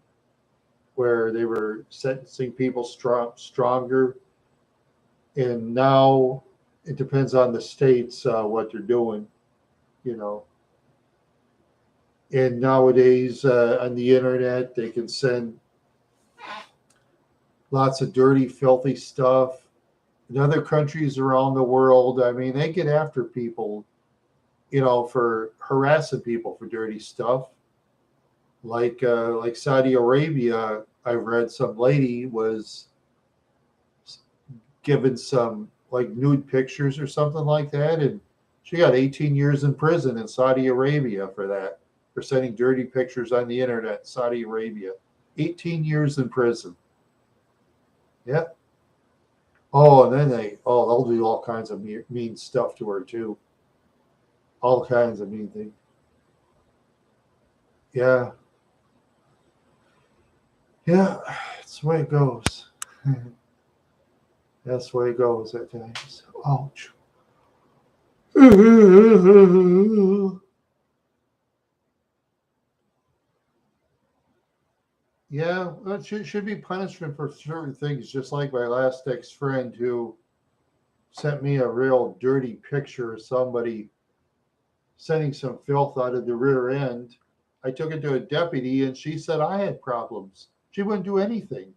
where they were sentencing people stronger. And now it depends on the states what they're doing, you know. And nowadays on the internet, they can send lots of dirty, filthy stuff. In other countries around the world, I mean, they get after people, for harassing people for dirty stuff. Like Saudi Arabia, I read some lady was given some like nude pictures or something like that, and she got 18 years in prison in Saudi Arabia for that. for sending dirty pictures on the internet in Saudi Arabia. 18 years in prison. Yeah. Oh, and then they'll do all kinds of mean stuff to her too. All kinds of mean things. Yeah. Yeah. That's the way it goes. That's the way it goes at times. Ouch. Yeah, that should be punishment for certain things, just like my last ex-friend who sent me a real dirty picture of somebody sending some filth out of the rear end. I took it to a deputy and she said I had problems. She wouldn't do anything,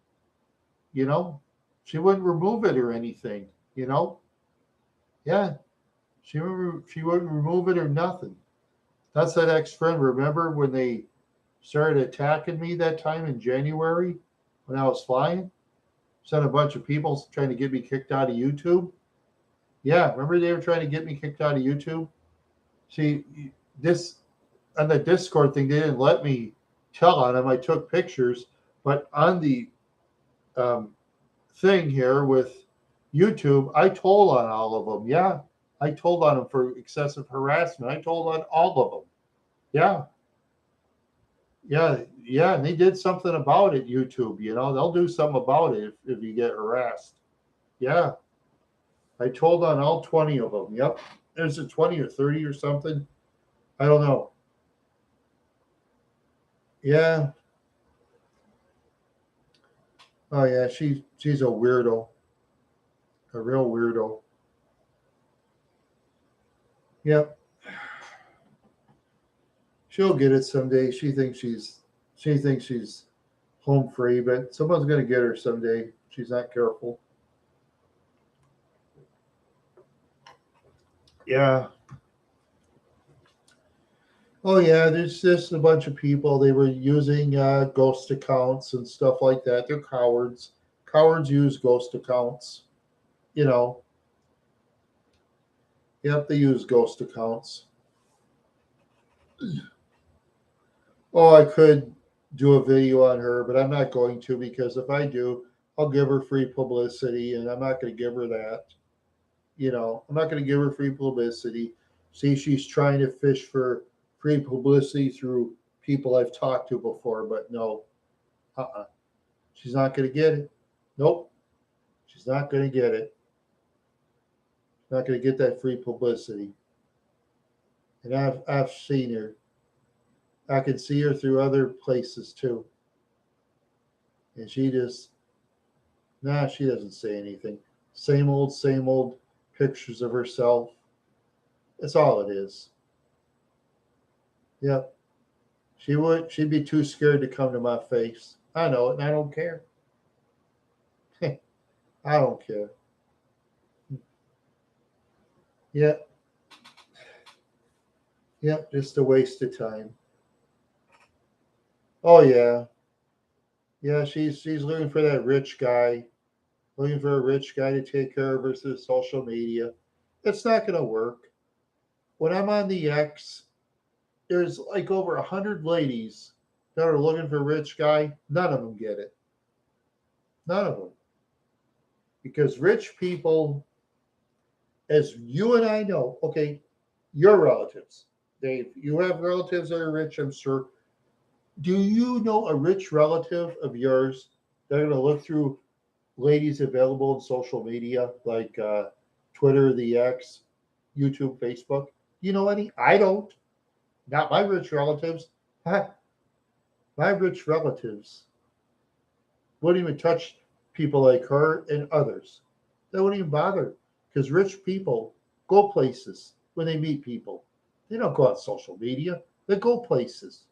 you know? She wouldn't remove it or anything, you know? Yeah, she wouldn't remove it or nothing. That's that ex-friend. Remember when they started attacking me that time in January when I was flying? Sent a bunch of people trying to get me kicked out of YouTube. Yeah, remember they were trying to get me kicked out of YouTube? See, this on the Discord thing, they didn't let me tell on them. I took pictures, but on the um, thing here with YouTube, I told on all of them. Yeah, I told on them for excessive harassment. I told on all of them. Yeah, yeah. And they did something about it, YouTube. They'll do something about it if you get harassed. Yeah, I told on all 20 of them. Yep. There's a 20 or 30 or something. I don't know. Yeah. Oh yeah, she's a weirdo. A real weirdo. Yep. She'll get it someday. She thinks she's home free, but someone's gonna get her someday. She's not careful. Yeah. Oh yeah, there's just a bunch of people. They were using ghost accounts and stuff like that. They're cowards. Cowards use ghost accounts. You know. Yep, they use ghost accounts. Oh, I could do a video on her, but I'm not going to because if I do, I'll give her free publicity, and I'm not going to give her that. I'm not going to give her free publicity. See, she's trying to fish for free publicity through people I've talked to before, but no, she's not going to get it. Nope, she's not going to get it. She's not going to get that free publicity. And I've seen her. I can see her through other places too, and she just she doesn't say anything. Same old pictures of herself. That's all it is. Yep. She'd be too scared to come to my face. I know it and I don't care. I don't care. Yep. Yep, just a waste of time. Oh yeah. Yeah, she's looking for that rich guy, looking for a rich guy to take care of her through social media. It's not gonna work. When I'm on the X, there's like over 100 ladies that are looking for a rich guy. None of them get it. None of them. Because rich people, as you and I know, okay, your relatives, Dave, you have relatives that are rich, I'm sure. Do you know a rich relative of yours that are going to look through ladies available in social media like Twitter, the X, YouTube, Facebook? Do you know any? I don't. Not my rich relatives. My rich relatives wouldn't even touch people like her and others. They wouldn't even bother because rich people go places when they meet people. They don't go on social media. They go places.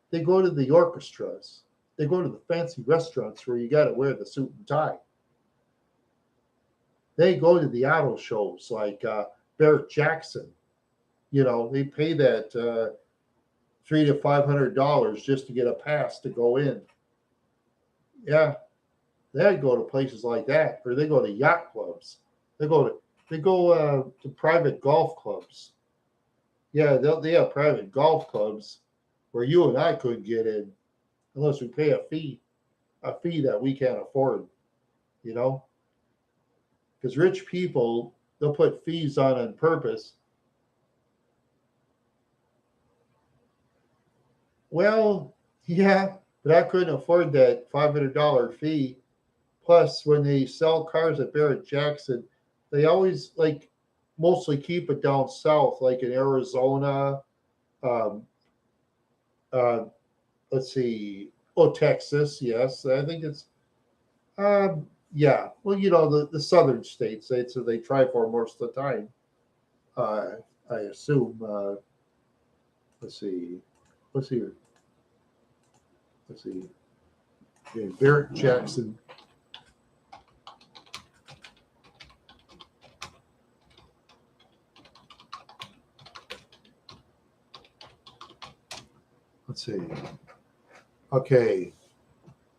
They go to the orchestras. They go to the fancy restaurants where you got to wear the suit and tie. They go to the auto shows like Barrett Jackson. They pay that $300 to $500 just to get a pass to go in. Yeah, they go to places like that, or they go to yacht clubs. They go to private golf clubs. Yeah, they have private golf clubs where you and I couldn't get in unless we pay a fee that we can't afford, you know? Because rich people, they'll put fees on purpose. Well, yeah, but I couldn't afford that $500 fee. Plus, when they sell cars at Barrett Jackson, they always like mostly keep it down south, like in Arizona. Um, uh, let's see, oh, Texas, yes, I think it's yeah. Well, the southern states, so they try for most of the time. Uh, I assume. Let's see, let's see, let's see. Okay, Barrett Jackson. Let's see. Okay,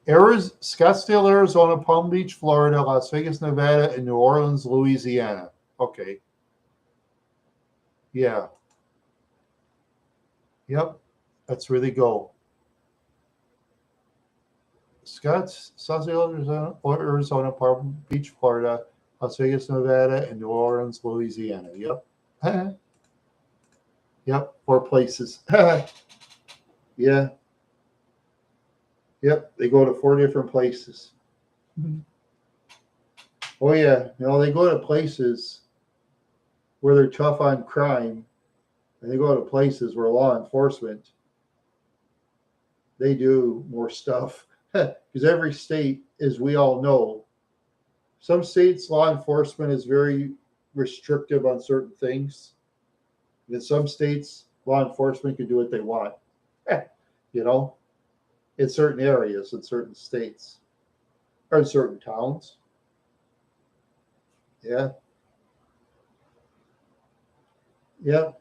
Scottsdale, Arizona, Palm Beach, Florida, Las Vegas, Nevada, and New Orleans, Louisiana. Okay. Yeah. Yep. That's where they go. Scottsdale, Arizona, Palm Beach, Florida, Las Vegas, Nevada, and New Orleans, Louisiana. Yep. Yep. 4 places. Yeah. Yep. They go to 4 different places. Oh yeah. They go to places where they're tough on crime, and they go to places where law enforcement, they do more stuff. Because every state, as we all know, some states law enforcement is very restrictive on certain things. In some states, law enforcement can do what they want, you know, in certain areas, in certain states, or in certain towns. Yeah, yeah.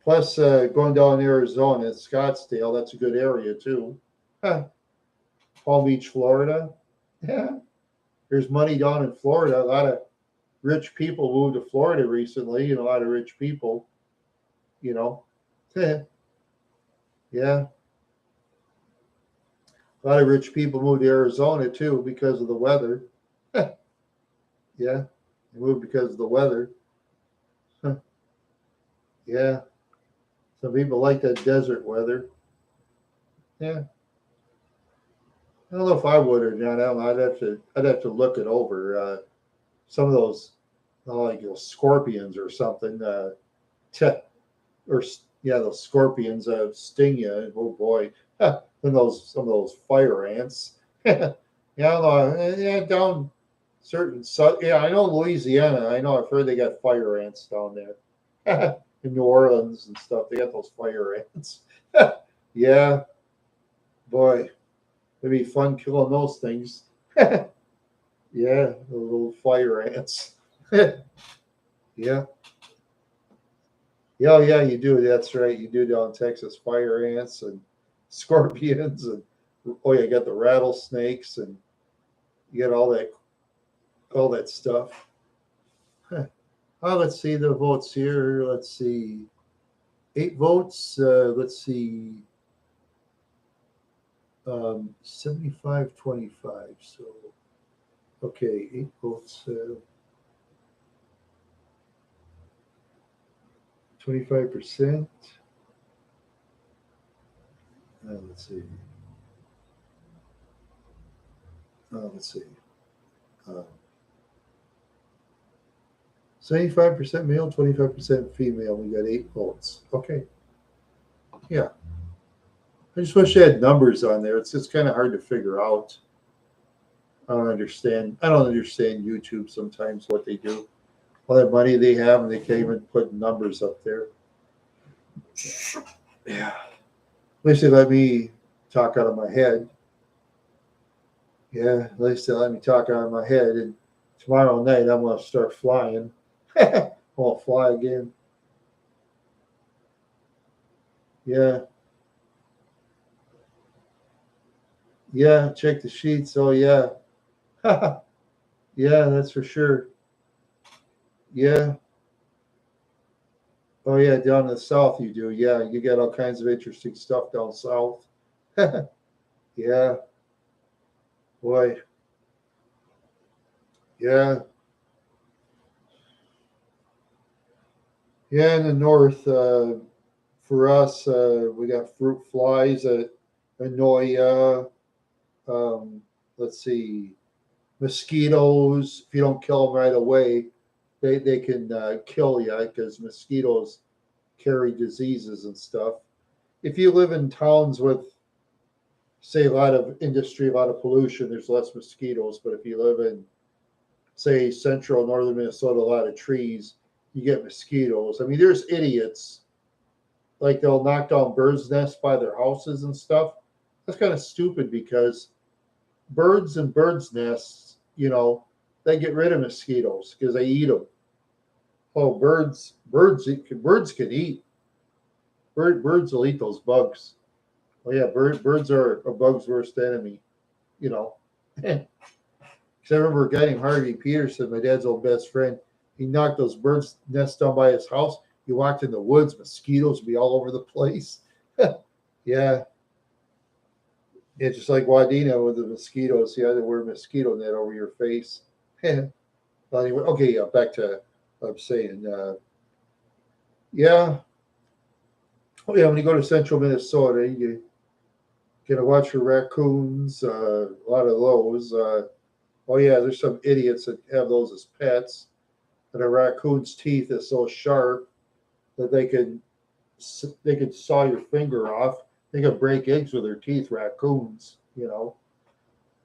Plus, going down Arizona, Scottsdale, that's a good area too. Palm Beach, Florida. Yeah, there's money down in Florida. A lot of rich people moved to Florida recently, and a lot of rich people, you know. Yeah, a lot of rich people moved to Arizona too because of the weather. Yeah, they moved because of the weather. Yeah, some people like that desert weather. Yeah, I don't know if I would or not. I don't know. I'd have to look it over. Some of those, like those scorpions or something. Or yeah, those scorpions sting you. Oh boy, and some of those fire ants. Yeah, I don't know. Yeah, down certain. Yeah, I know Louisiana. I know I've heard they got fire ants down there. In New Orleans and stuff, they got those fire ants. Yeah, boy, it'd be fun killing those things. Yeah, the little fire ants. Yeah. Yeah, yeah, you do. That's right. You do down in Texas, fire ants and scorpions, and oh, you got the rattlesnakes, and you got all that stuff. Huh. Oh, let's see the votes here. Let's see, 8 votes. Let's see, 75-25. So okay, 8 votes. 25%. Let's see. Let's see. Uh, 75% male, 25% female. We got 8 votes. Okay. Yeah. I just wish they had numbers on there. It's just kind of hard to figure out. I don't understand YouTube sometimes what they do. All that money they have and they can't even put numbers up there. Yeah. At least they let me talk out of my head. Yeah, at least they let me talk out of my head. And tomorrow night I'm gonna start flying. I'll fly again. Yeah. Yeah, check the sheets. Oh yeah. Yeah, that's for sure. Yeah. Oh yeah, down in the south you do. Yeah, you got all kinds of interesting stuff down south. Yeah, boy. Yeah, yeah. In the north, for us, we got fruit flies that annoy you. Um, let's see, mosquitoes. If you don't kill them right away, they can kill you because mosquitoes carry diseases and stuff. If you live in towns with, say, a lot of industry, a lot of pollution, there's less mosquitoes. But if you live in, say, central northern Minnesota, a lot of trees, you get mosquitoes. I mean, there's idiots like they'll knock down birds' nests by their houses and stuff. That's kind of stupid because birds and birds' nests, they get rid of mosquitoes because they eat them. Oh, birds can eat. Birds will eat those bugs. Oh yeah, birds are a bug's worst enemy. You know, because I remember a guy named Harvey Peterson, my dad's old best friend. He knocked those birds' nests down by his house. He walked in the woods, mosquitoes would be all over the place. Yeah, yeah, just like Wadena with the mosquitoes. You had to wear a mosquito net over your face. Well, anyway, okay, yeah, back to what I'm saying. Yeah, oh yeah, when you go to central Minnesota, you gotta watch for raccoons. A lot of those. Oh yeah, there's some idiots that have those as pets, and a raccoon's teeth is so sharp that they could saw your finger off. They could break eggs with their teeth. Raccoons, And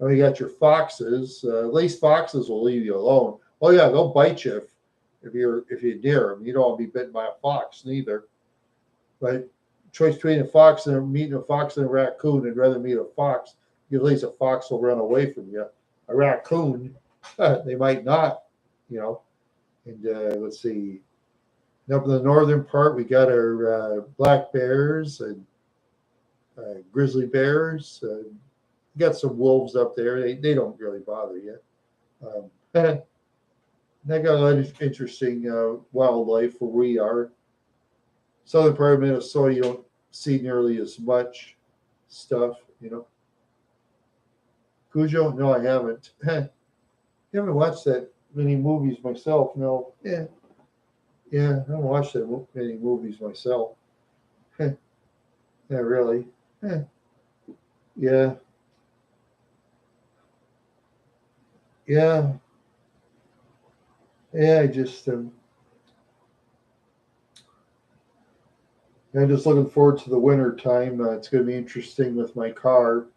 you got your foxes. At least foxes will leave you alone. Oh yeah, they'll bite you if you dare them. You don't want to be bitten by a fox neither. But choice between a fox and meeting a fox and a raccoon, I'd rather meet a fox. At least a fox will run away from you. A raccoon, they might not. You know. And let's see. Up in the northern part, we got our black bears and grizzly bears. We got some wolves up there. They don't really bother you. They got a lot of interesting wildlife where we are. Southern part of Minnesota, you don't see nearly as much stuff. Cujo? No, I haven't. I haven't watched that many movies myself. No. Yeah, I haven't watched that many movies myself. Yeah, really. Yeah, yeah, yeah. I'm just looking forward to the winter time. It's going to be interesting with my car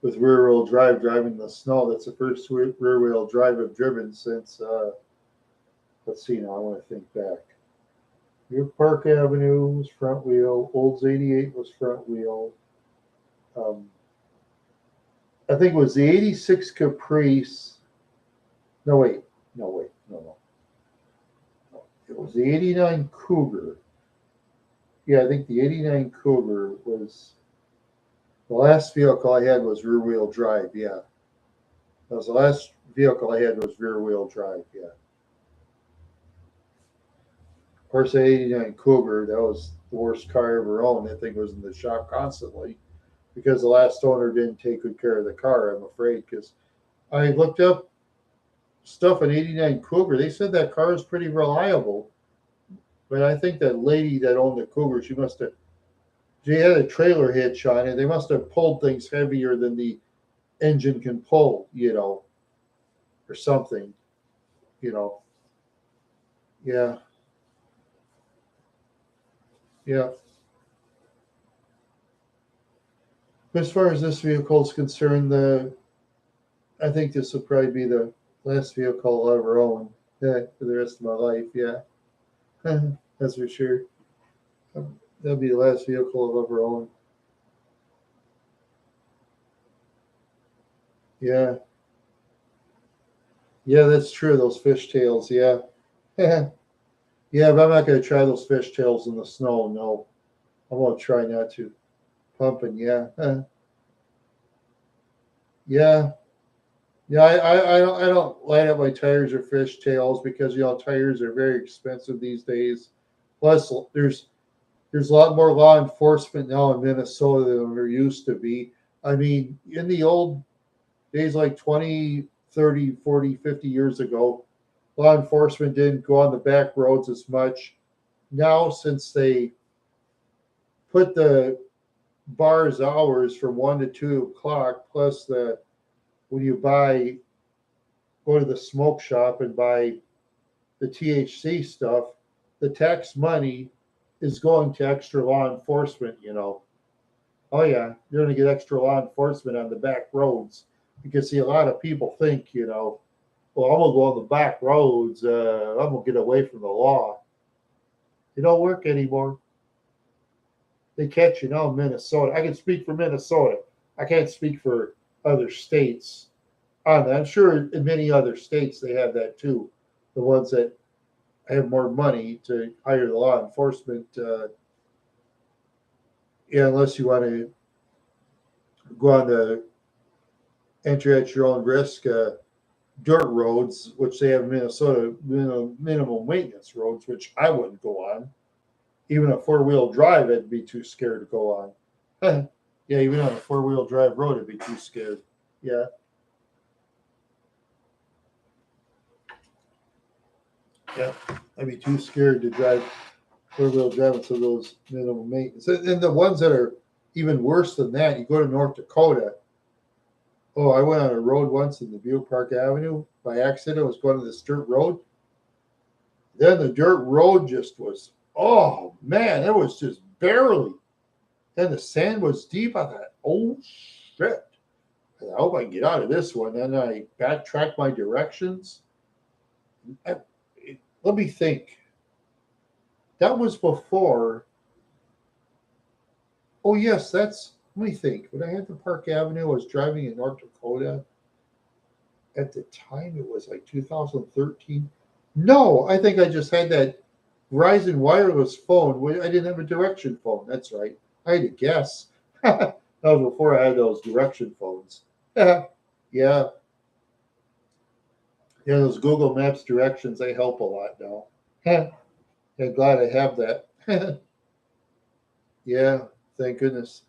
with rear wheel drive driving the snow. That's the first rear wheel drive I've driven since, let's see now, I want to think back. Your Park Avenue was front wheel, Olds 88 was front wheel. Um, I think it was the 86 Caprice. No, wait, no. It was the 89 Cougar. Yeah, I think the 89 Cougar was the last vehicle I had was rear wheel drive. Yeah, that was the last vehicle I had was rear wheel drive. Yeah. Of course, the 89 Cougar, that was the worst car I ever owned. That thing was in the shop constantly because the last owner didn't take good care of the car, I'm afraid. Because I looked up stuff on 89 Cougar. They said that car is pretty reliable. But I think that lady that owned the Cougar, she had a trailer hitch on it. They must have pulled things heavier than the engine can pull, or something, you know. Yeah, yeah. As far as this vehicle is concerned, I think this will probably be the last vehicle I'll ever own, for the rest of my life. Yeah, that's for sure. That'll be the last vehicle I'll ever own. Yeah, yeah, that's true. Those fishtails. Yeah, yeah, but I'm not going to try those fishtails in the snow. No, I'm going to try not to. Pumping. Yeah, yeah. Yeah, I don't light up my tires or fishtails because tires are very expensive these days. Plus, there's a lot more law enforcement now in Minnesota than there used to be. I mean, in the old days, like 20, 30, 40, 50 years ago, law enforcement didn't go on the back roads as much. Now, since they put the bars hours from 1 to 2 o'clock, plus the when you go to the smoke shop and buy the THC stuff, the tax money is going to extra law enforcement. Oh yeah, you're going to get extra law enforcement on the back roads because see, a lot of people think, well, I'm gonna go on the back roads. I'm gonna get away from the law. It don't work anymore. They catch you now in Minnesota. I can speak for Minnesota. I can't speak for other states on that. I'm sure in many other states they have that too. The ones that have more money to hire the law enforcement. Yeah, unless you want to go on the enter at your own risk dirt roads, which they have in Minnesota, minimum maintenance roads, which I wouldn't go on. Even a four-wheel drive, I'd be too scared to go on. Yeah, even on a four-wheel drive road, I'd be too scared. Yeah. Yeah, I'd be too scared to drive four-wheel drive into those minimum maintenance. And the ones that are even worse than that, you go to North Dakota. Oh, I went on a road once in the Butte Park Avenue by accident. I was going to this dirt road. Then the dirt road just was, oh man, it was just barely. Then the sand was deep. I thought, oh shit. I hope I can get out of this one. Then I backtracked my directions. Let me think. That was before. Oh yes, let me think. When I had the Park Avenue, I was driving in North Dakota. At the time, it was like 2013. No, I think I just had that Verizon wireless phone. I didn't have a direction phone. That's right. I had to guess. That was before I had those direction phones. Yeah. Yeah, those Google Maps directions, they help a lot now. I'm glad I have that. Yeah, thank goodness.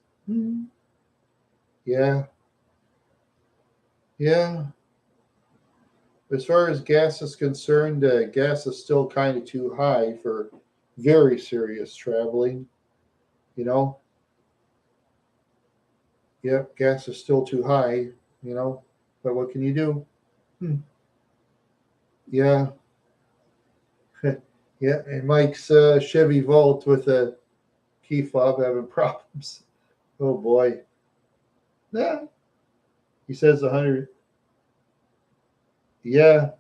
Yeah, yeah. As far as gas is concerned, gas is still kind of too high for very serious traveling. You know, yep, gas is still too high. You know, but what can you do? Hmm. Yeah, yeah. And Mike's Chevy Volt with a key fob having problems. Oh boy. Yeah, he says 100. Yeah,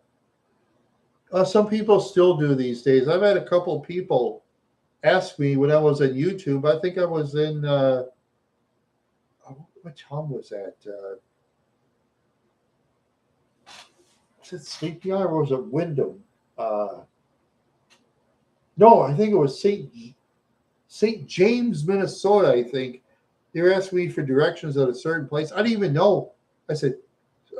some people still do these days. I've had a couple people ask me when I was on YouTube. I think I was in what town was that? Was it Sleepy Eye or was it Wyndham? Uh, no, I think it was St. James, Minnesota. I think they were asking me for directions at a certain place. I didn't even know. I said,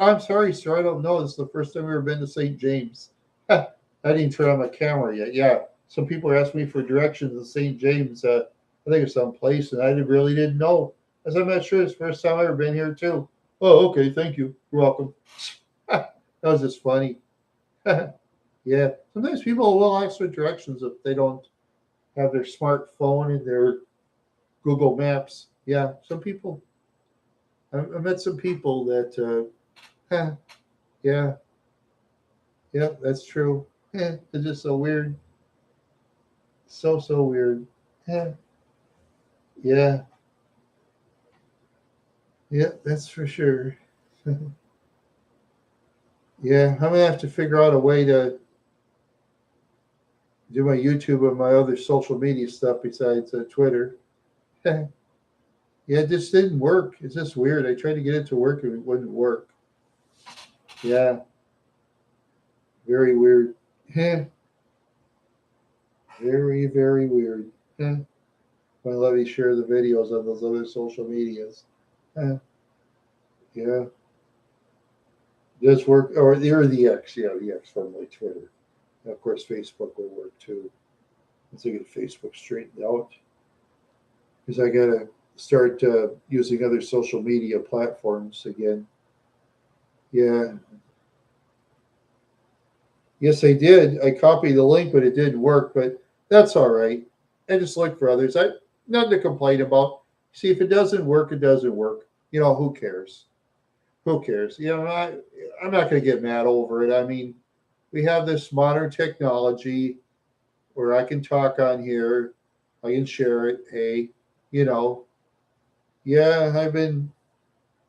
"I'm sorry, sir. I don't know. This is the first time I've ever been to St. James." I didn't turn on my camera yet. Yeah, some people are asking me for directions to St. James. I think it's some place, and I really didn't know. I said, "I'm not sure. It's the first time I've ever been here too." Oh, okay. Thank you. You're welcome. That was just funny. Yeah. Sometimes people will ask for directions if they don't have their smartphone and their Google Maps. Yeah. Some people. I met some people that. Yeah. Yeah. That's true. It's just so weird. So weird. Yeah. Yeah. Yeah. That's for sure. Yeah. I'm gonna have to figure out a way to do my YouTube and my other social media stuff besides Twitter. Yeah, it just didn't work. It's just weird. I tried to get it to work and it wouldn't work. Yeah, very weird. Yeah, very, very weird. Yeah. Want to let me share the videos on those other social medias. Yeah, yeah. Just work, or the X, yeah, the X, formerly Twitter. And of course, Facebook will work too. Once I get Facebook straightened out, because I gotta start using other social media platforms again. Yeah, yes, I did. I copied the link, but it didn't work. But that's all right. I just look for others. I nothing to complain about. See, if it doesn't work, it doesn't work. Who cares? Who cares? I'm not going to get mad over it. I mean, we have this modern technology where I can talk on here, I can share it. Hey, you know, yeah, I've been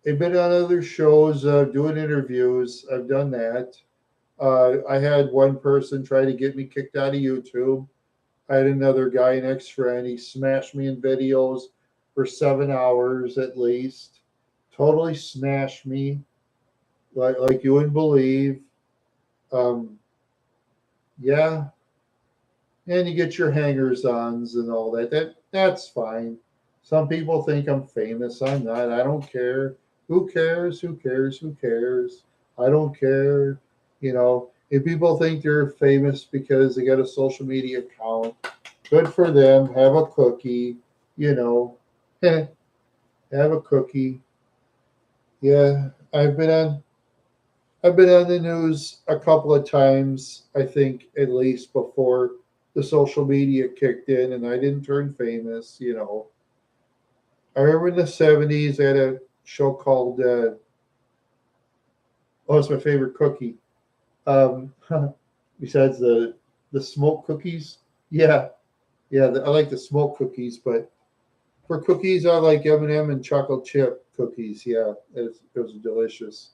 on other shows doing interviews. I've done that. I had one person try to get me kicked out of YouTube. I had another guy, an ex friend. He smashed me in videos for 7 hours at least. Totally smashed me, like you wouldn't believe. Um, yeah, and you get your hangers-ons and all that. That's fine. Some people think I'm famous. I'm not. I don't care. Who cares? Who cares? Who cares? I don't care. If people think they're famous because they got a social media account, good for them. Have a cookie. You know, have a cookie. Yeah, I've been on the news a couple of times, I think at least before the social media kicked in and I didn't turn famous. I remember in the 70s I had a show called, it's my favorite cookie. Um, besides the smoke cookies. Yeah, yeah, I like the smoke cookies, but for cookies, I like M&M and chocolate chip cookies. Yeah, it was delicious.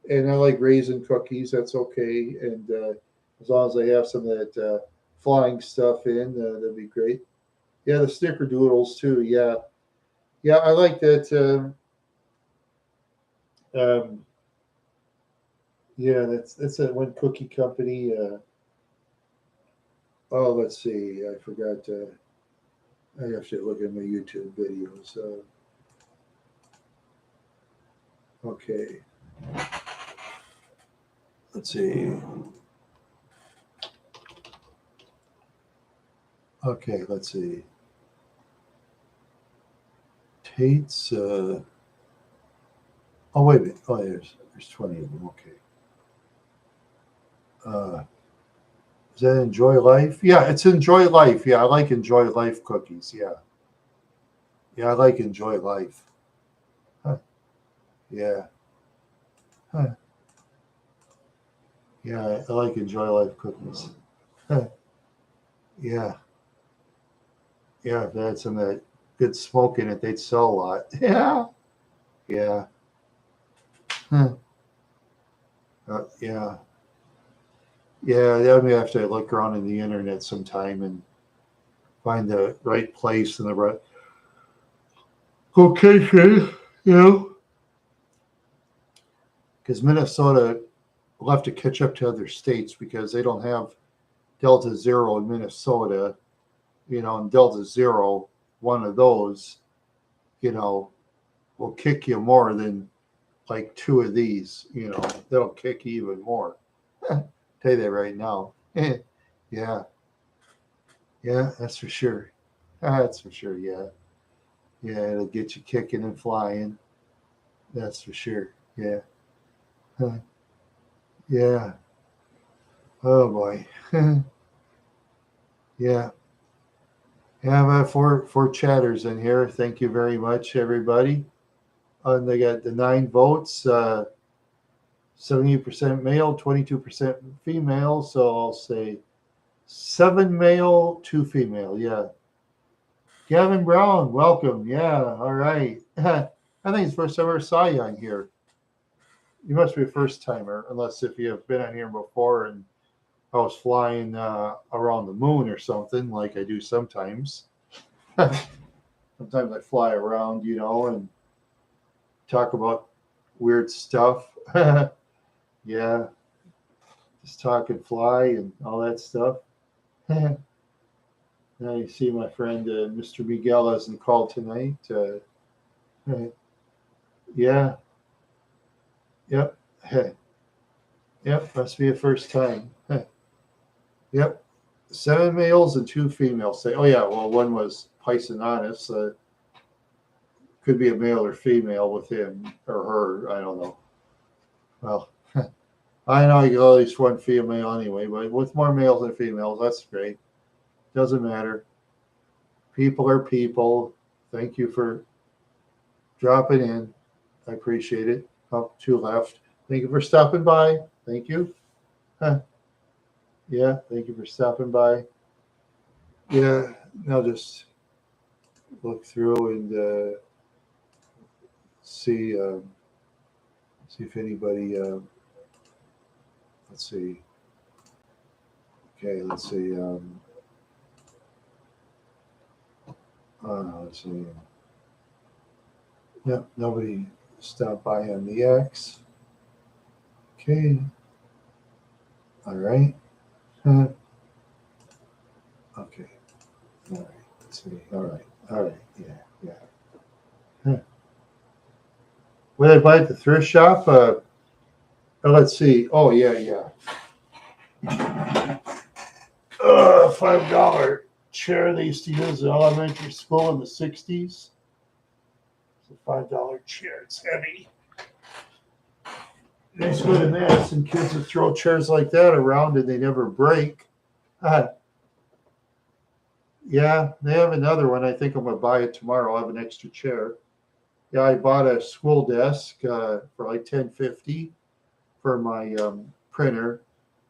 And I like raisin cookies. That's okay. And as long as they have some of that flying stuff in, that'd be great. Yeah, the snickerdoodles too. Yeah, yeah, I like that. Um, yeah, that's that one cookie company. Oh, let's see. I forgot. I have to look at my YouTube videos. Okay, let's see. Okay, let's see. Tate's. Oh, wait a minute. Oh, there's 20 of them. Okay. Uh, is that Enjoy Life? Yeah, it's Enjoy Life. Yeah, I like Enjoy Life cookies. Yeah. Yeah, I like Enjoy Life. Huh. Yeah. Huh. Yeah, I like Enjoy Life cookies. Huh. Yeah. Yeah, if they had some of that good smoke in it, they'd sell a lot. Yeah. Yeah. Huh. Yeah. Yeah, I may have to look around in the internet sometime and find the right place and the right location, you know, because Minnesota will have to catch up to other states because they don't have Delta Zero in Minnesota, and Delta Zero, one of those, you know, will kick you more than like two of these. They'll kick you even more. Tell you that right now. Yeah, yeah, that's for sure. That's for sure. Yeah, yeah, it'll get you kicking and flying. That's for sure. Yeah, huh. Yeah. Oh boy. Yeah. Yeah, I've had four chatters in here. Thank you very much, everybody. And they got the 9 votes, 70% male, 22% female. So I'll say 7 male, 2 female. Yeah. Gavin Brown, welcome. Yeah. All right. I think it's the first time I ever saw you on here. You must be a first timer, unless if you have been on here before and I was flying around the moon or something, like I do sometimes. Sometimes I fly around, and talk about weird stuff. Yeah, just talk and fly and all that stuff. Now you see my friend Mr. Miguel hasn't called tonight. Yeah, yep, yep, must be a first time. Yep, 7 males and 2 females. Say, oh yeah, well one was Pisces. Could be a male or female with him or her. I don't know. Well, I know you got at least one female anyway, but with more males than females, that's great. Doesn't matter. People are people. Thank you for dropping in. I appreciate it. Oh, 2 left. Thank you for stopping by. Thank you. Huh. Yeah, thank you for stopping by. Yeah, I'll just look through and see see if anybody. Let's see. Okay, let's see. Let's see. Yep, nobody stopped by on the X. Okay. All right. Huh. Okay. All right. Let's see. All right. All right. Yeah. Yeah. Huh. What did I buy at the thrift shop? Let's see. Oh yeah, yeah. $5 chair they used to use in elementary school in the '60s. It's a $5 chair. It's heavy. They used to go to Madison. Kids would throw chairs like that around and they never break. Yeah, they have another one. I think I'm gonna buy it tomorrow. I'll have an extra chair. Yeah, I bought a school desk for like $10.50 for my printer.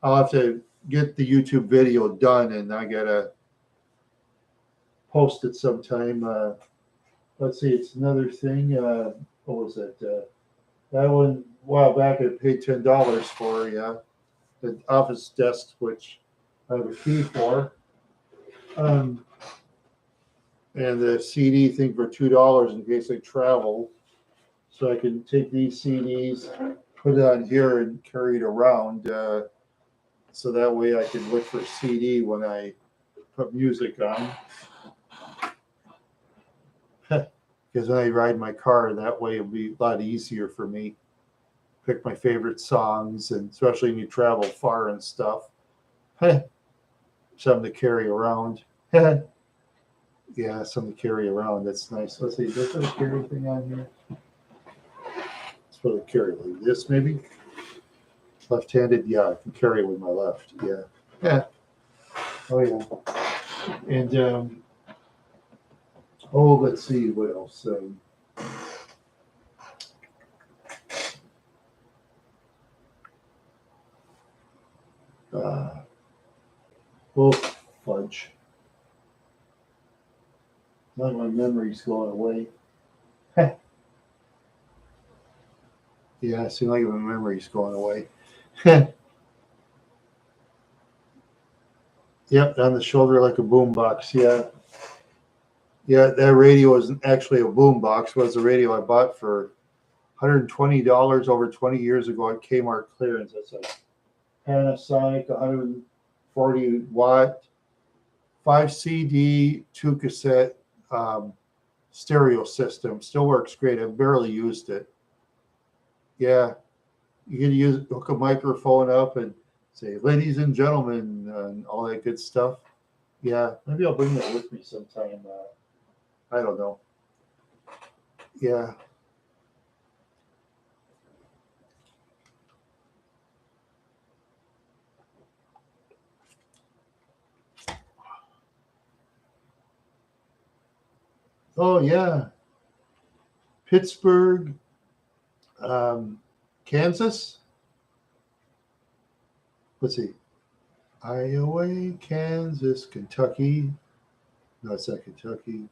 I'll have to get the YouTube video done, and I gotta post it sometime. Let's see, it's another thing. What was it? That one a while back I paid $10 for. Yeah, the office desk, which I have a key for. And the CD thing for $2 in case I travel. So I can take these CDs, put it on here, and carry it around. So that way I can look for CD when I put music on. Because when I ride my car, that way it'll be a lot easier for me. Pick my favorite songs, and especially when you travel far and stuff. Something to carry around. Yeah, something to carry around. That's nice. Let's see, does it carry anything on here? It's for the carry like this, maybe. Left-handed, yeah, I can carry it with my left. Yeah. Yeah. Oh yeah. And let's see what else. Well, fudge. Now my memory's going away. Yeah, it seems like my memory's going away. Yep, on the shoulder like a boombox. Yeah. Yeah, that radio isn't actually a boombox. It was a radio I bought for $120 over 20 years ago at Kmart clearance. That's a Panasonic 140 watt, 5 CD, 2 cassette stereo system. Still works great. I've barely used it. Yeah, you can hook a microphone up and say, "Ladies and gentlemen," and all that good stuff. Yeah, maybe I'll bring that with me sometime. I don't know. Yeah. Oh yeah, Pittsburgh, Kansas. Let's see, Iowa, Kansas, Kentucky. No, it's not Kentucky.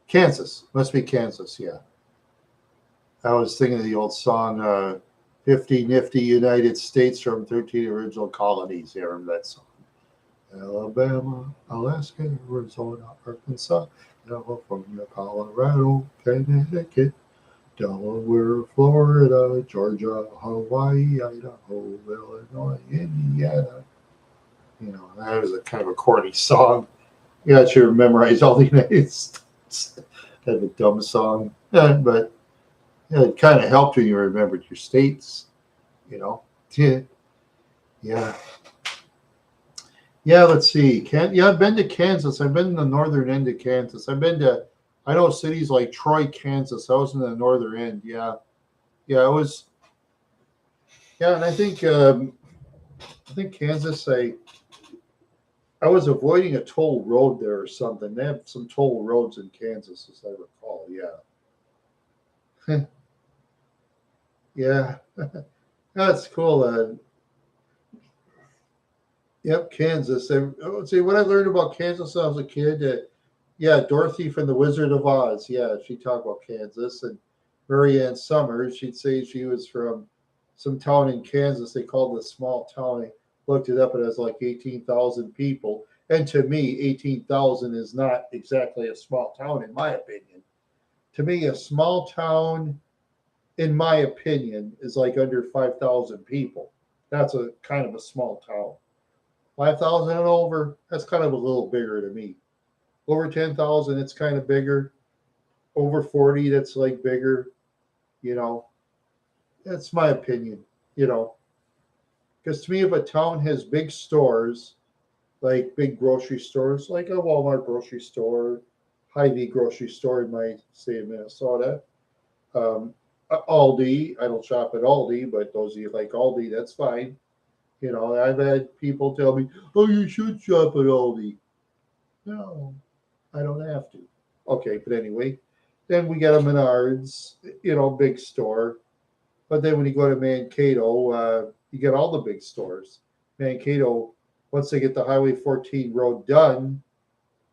Kansas. Must be Kansas. Yeah. I was thinking of the old song, 50 Nifty United States from 13 Original Colonies. Yeah, I remember that song. Alabama, Alaska, Arizona, Arkansas, California, Colorado, Connecticut, Delaware, Florida, Georgia, Hawaii, Idaho, Illinois, Indiana. You know, that was a kind of a corny song. You got to memorize all the United States. Kind of a dumb song, but it kind of helped when you remembered your states. You know, yeah. Yeah, let's see. Yeah, I've been to Kansas. I've been in the northern end of Kansas. I've been to, I know cities like Troy, Kansas. I was in the northern end. Yeah, yeah, I was. Yeah, and I think Kansas. I was avoiding a toll road there or something. They have some toll roads in Kansas, as I recall. Yeah, yeah, that's cool. Yep, Kansas. I would say what I learned about Kansas when I was a kid. Yeah, Dorothy from the Wizard of Oz. Yeah, she talked about Kansas, and Marianne Summers. She'd say she was from some town in Kansas. They called it a small town. I looked it up. It has like 18,000 people, and to me, 18,000 is not exactly a small town, in my opinion. To me, a small town, in my opinion, is like under 5,000 people. That's a kind of a small town. 5,000 and over, that's kind of a little bigger to me. Over 10,000, it's kind of bigger. Over 40, that's like bigger. You know, that's my opinion. You know, because to me, if a town has big stores, like big grocery stores, like a Walmart grocery store, Hy-Vee grocery store in my state of Minnesota, um, Aldi, I don't shop at Aldi, but those of you like Aldi, that's fine. You know, I've had people tell me, oh, you should shop at Aldi. No, I don't have to. Okay, but anyway, then we got a Menards, big store. But then when you go to Mankato, you get all the big stores. Mankato, once they get the Highway 14 road done,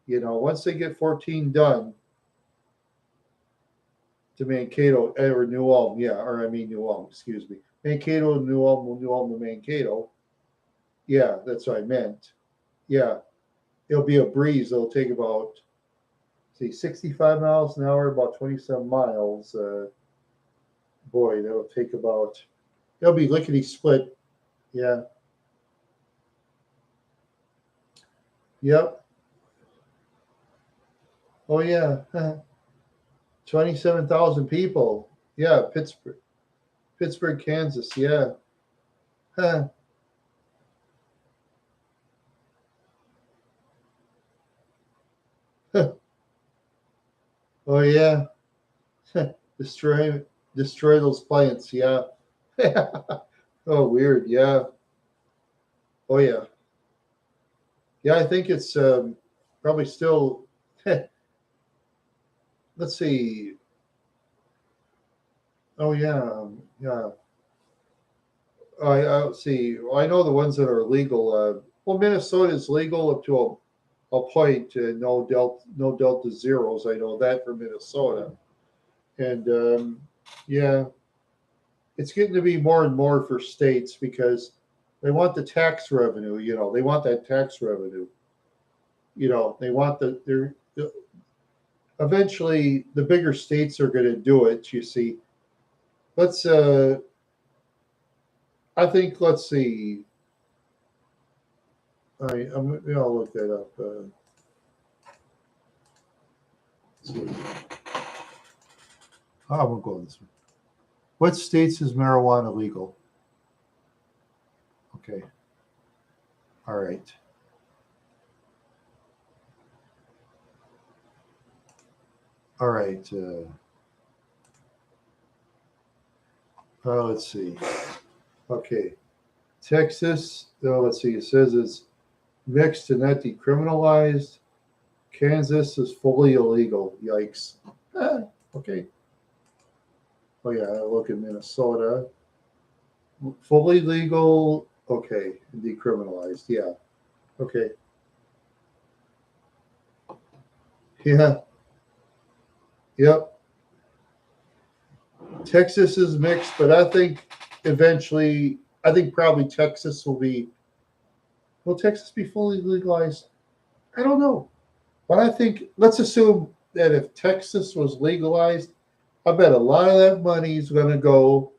once they get 14 done to Mankato or New Ulm, yeah, or I mean New Ulm, excuse me. Mankato, New Ulm to Mankato. Yeah, that's what I meant. Yeah, it'll be a breeze. It'll take about, say, 65 miles an hour, about 27 miles. Boy, that'll take about, it'll be lickety split. Yeah. Yep. Oh, yeah. 27,000 people. Yeah. Pittsburgh, Kansas. Yeah. Huh. Oh, yeah. destroy, destroy those plants. Yeah. Oh, weird. Yeah. Oh, yeah. Yeah. I think it's probably still, let's see. Oh, yeah. Yeah. I see. Well, I know the ones that are legal. Well, Minnesota is legal up to a point. No delta zeros. I know that for Minnesota, and yeah, it's getting to be more and more for states because they want the tax revenue. They want that tax revenue. They want eventually the bigger states are going to do it. You see, let's. I think. Let's see. I'll look that up. See. Oh, we'll go this way. What states is marijuana legal? Okay. All right. All right. Let's see. Okay. Texas. Let's see. It says it's mixed and not decriminalized. Kansas is fully illegal. Yikes. Okay. Oh yeah. I look at Minnesota. Fully legal. Okay. Decriminalized. Yeah. Okay. Yeah. Yep. Texas is mixed, but I think eventually, I think probably Texas will be. Will Texas be fully legalized? I don't know, but I think let's assume that if Texas was legalized, I bet a lot of that money is going to go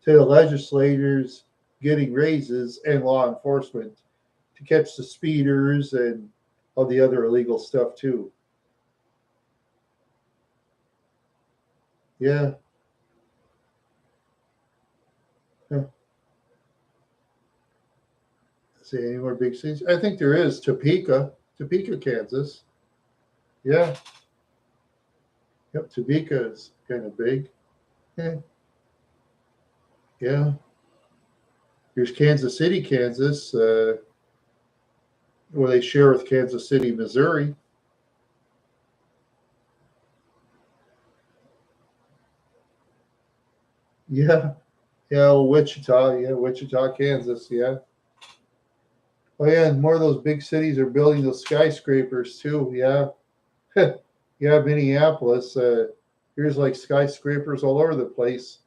to the legislators getting raises and law enforcement to catch the speeders and all the other illegal stuff too. Yeah. See any more big cities? I think there is. Topeka, Kansas. Yeah. Yep. Topeka is kind of big. Yeah. Yeah. Here's Kansas City, Kansas, where they share with Kansas City, Missouri. Yeah. Yeah. Wichita. Yeah. Wichita, Kansas. Yeah. Oh, yeah. And more of those big cities are building those skyscrapers, too. Yeah. Yeah. Minneapolis. Here's like skyscrapers all over the place.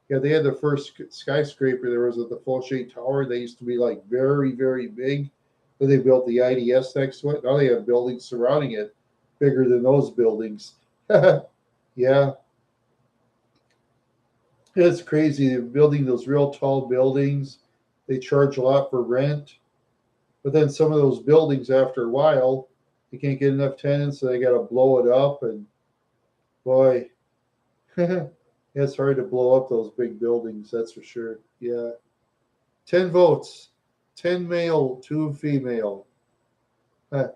Yeah, they had the first skyscraper. There was at the Fauché Tower. They used to be like very, very big. Then they built the IDS next to it. Now they have buildings surrounding it, bigger than those buildings. Yeah, it's crazy. They're building those real tall buildings. They charge a lot for rent, but then some of those buildings, after a while, you can't get enough tenants, so they got to blow it up. And boy, it's hard to blow up those big buildings. That's for sure. Yeah. 10 votes, 10 male, 2 female. One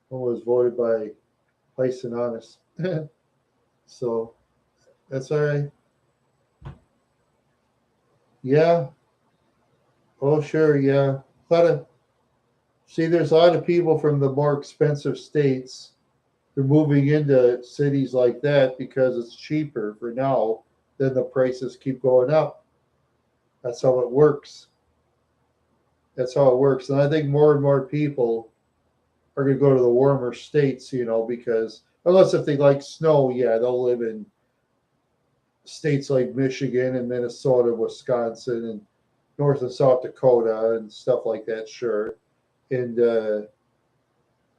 was voted by Vice and Honest. So that's all right. Yeah. Oh, sure. Yeah. There's a lot of people from the more expensive states. They're moving into cities like that because it's cheaper for now. Then the prices keep going up. That's how it works. That's how it works. And I think more and more people are going to go to the warmer states, because unless if they like snow, yeah, they'll live in states like Michigan and Minnesota, Wisconsin, and North and South Dakota and stuff like that, sure. And,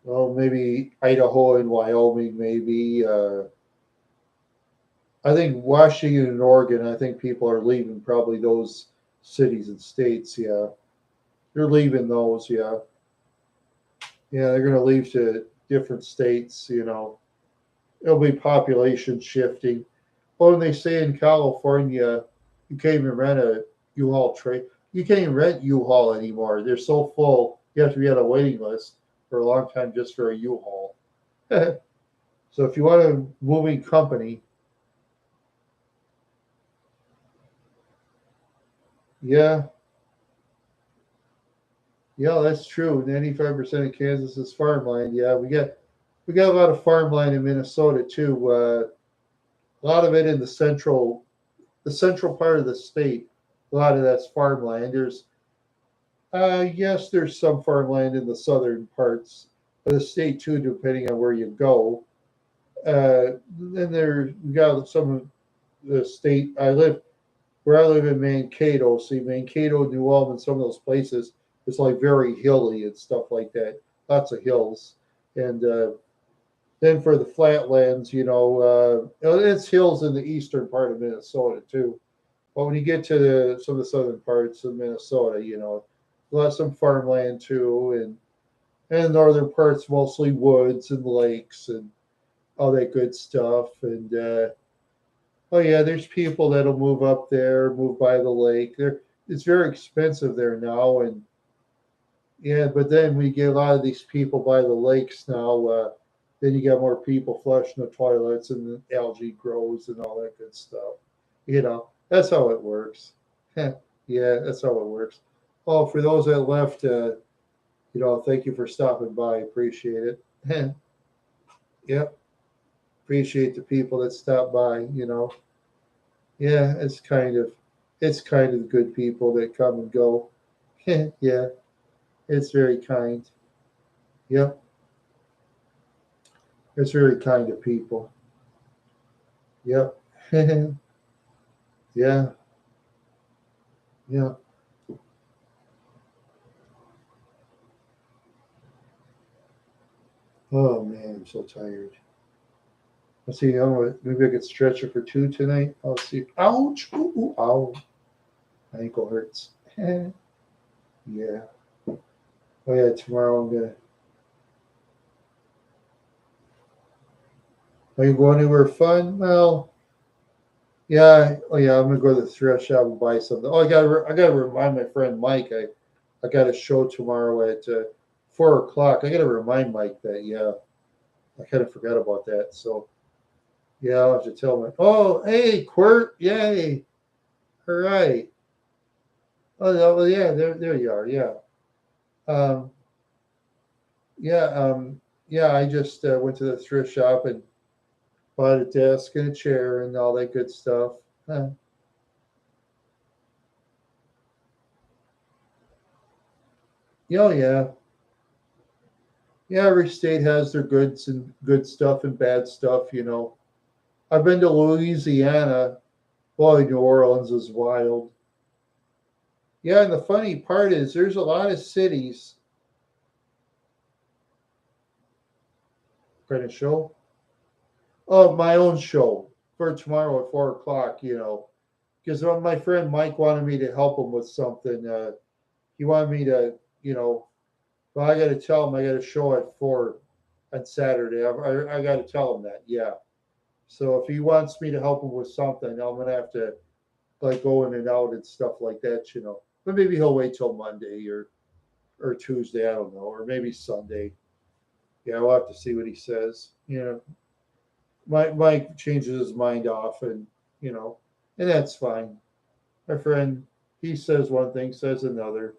well, maybe Idaho and Wyoming, maybe. I think Washington and Oregon, I think people are leaving probably those cities and states, yeah. They're leaving those, yeah. Yeah, they're going to leave to different states, It'll be population shifting. Oh, and they say in California, you can't even rent a U-Haul trade. You can't even rent U-Haul anymore. They're so full, you have to be on a waiting list for a long time just for a U-Haul. So if you want a moving company, yeah, yeah, that's true. 95% of Kansas is farmland. Yeah, we got a lot of farmland in Minnesota too. A lot of it in the central part of the state. A lot of that's farmland. Yes, there's some farmland in the southern parts of the state too, depending on where you go. Then we got some of the state. Where I live in Mankato. See, Mankato, New Ulm, some of those places, it's like very hilly and stuff like that. Lots of hills. And then for the flatlands, it's hills in the eastern part of Minnesota too. But when you get to some of the southern parts of Minnesota, some farmland too, and northern parts mostly woods and lakes and all that good stuff. And oh yeah, there's people that'll move up there, move by the lake. It's very expensive there now, and yeah, but then we get a lot of these people by the lakes now. Then you got more people flushing the toilets, and the algae grows and all that good stuff. That's how it works. Yeah, that's how it works. Oh, for those that left, thank you for stopping by. Appreciate it. Yep, appreciate the people that stop by. Yeah, it's kind of good people that come and go. Yeah, it's very kind. Yep, it's very kind of people. Yep. Yeah, yeah. Oh man, I'm so tired. Let's see. Maybe I could stretch it for 2 tonight. I'll see. Ouch! Ooh, ooh, ow! My ankle hurts. Yeah. Oh yeah. Tomorrow I'm gonna. Are you going anywhere fun? Well, yeah. Oh yeah. I'm gonna go to the thrift shop and buy something. Oh, I gotta remind my friend Mike. I got a show tomorrow at 4 o'clock. I got to remind Mike that. Yeah, I kind of forgot about that. So yeah, I'll have to tell him. Oh, hey, Quirt, yay! All right. Oh, well, yeah, there you are. Yeah, um, yeah, yeah. I just went to the thrift shop and bought a desk and a chair and all that good stuff. Huh. Yeah, oh, yeah, yeah. Every state has their goods and good stuff and bad stuff. I've been to Louisiana. Boy, New Orleans is wild. Yeah, and the funny part is there's a lot of cities. Kind of show. Oh, my own show for tomorrow at 4 o'clock. Because my friend Mike wanted me to help him with something. He wanted me to, you know, well, I got to tell him I got a show at 4 on Saturday. I got to tell him that. Yeah. So if he wants me to help him with something, I'm gonna have to like go in and out and stuff like that. But maybe he'll wait till Monday or Tuesday. I don't know, or maybe Sunday. Yeah, we'll have to see what he says. Mike changes his mind often, you know, and that's fine. My friend, he says one thing, says another.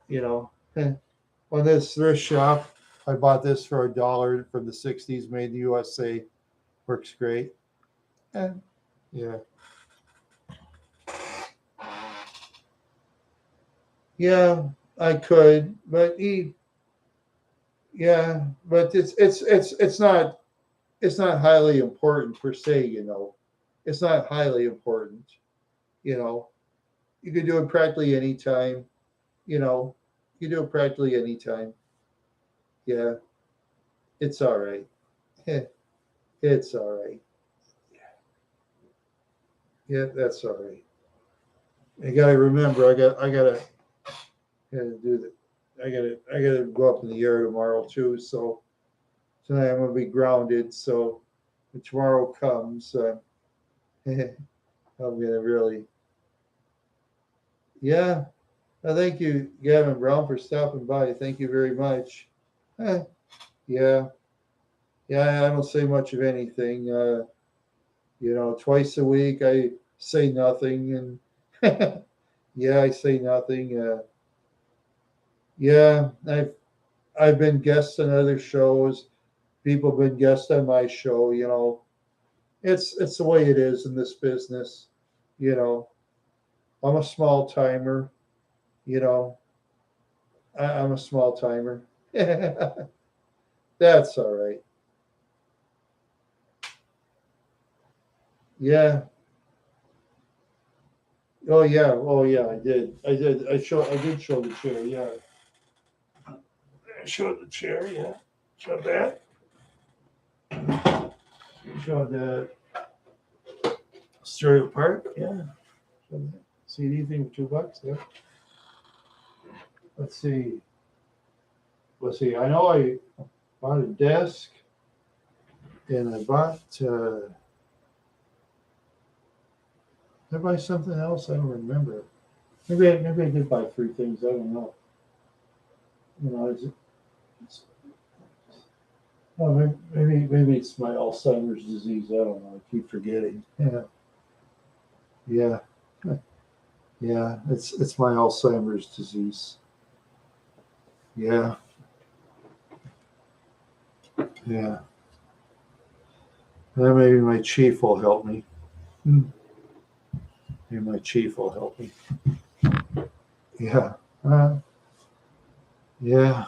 You know, on this thrift shop, I bought this for $1 from the '60s, made in the USA. Works great. And yeah, yeah, I could, but yeah, but it's not highly important per se. It's not highly important. You know, you can do it practically anytime. You know, you do it practically anytime. Yeah, it's all right. It's all right. Yeah, that's all right. I gotta remember. I gotta do that. I gotta go up in the air tomorrow too. So tonight I'm gonna be grounded. So when tomorrow comes, I'm gonna really. Yeah. Thank you, Gavin Brown, for stopping by. Thank you very much. Eh, yeah. Yeah. I don't say much of anything. Twice a week I say nothing, and yeah, I say nothing. Yeah, I've been guests on other shows. People have been guests on my show. It's the way it is in this business. You know, I'm a small timer. You know, I'm a small timer. That's all right. Yeah. Oh yeah. Oh yeah. I did. I did. I did show the chair. Yeah. I showed the chair. Yeah. Showed that. Showed the stereo part. Yeah. Showed that. See anything for $2? Yeah. Let's see. Let's see. I know I bought a desk and I bought. Did I buy something else? I don't remember. Maybe I did buy 3 things. I don't know. It's oh, maybe it's my Alzheimer's disease. I don't know. I keep forgetting. Yeah, yeah, yeah. It's my Alzheimer's disease. Yeah, yeah. Maybe my chief will help me. Hmm. Maybe my chief will help me. Yeah. Yeah.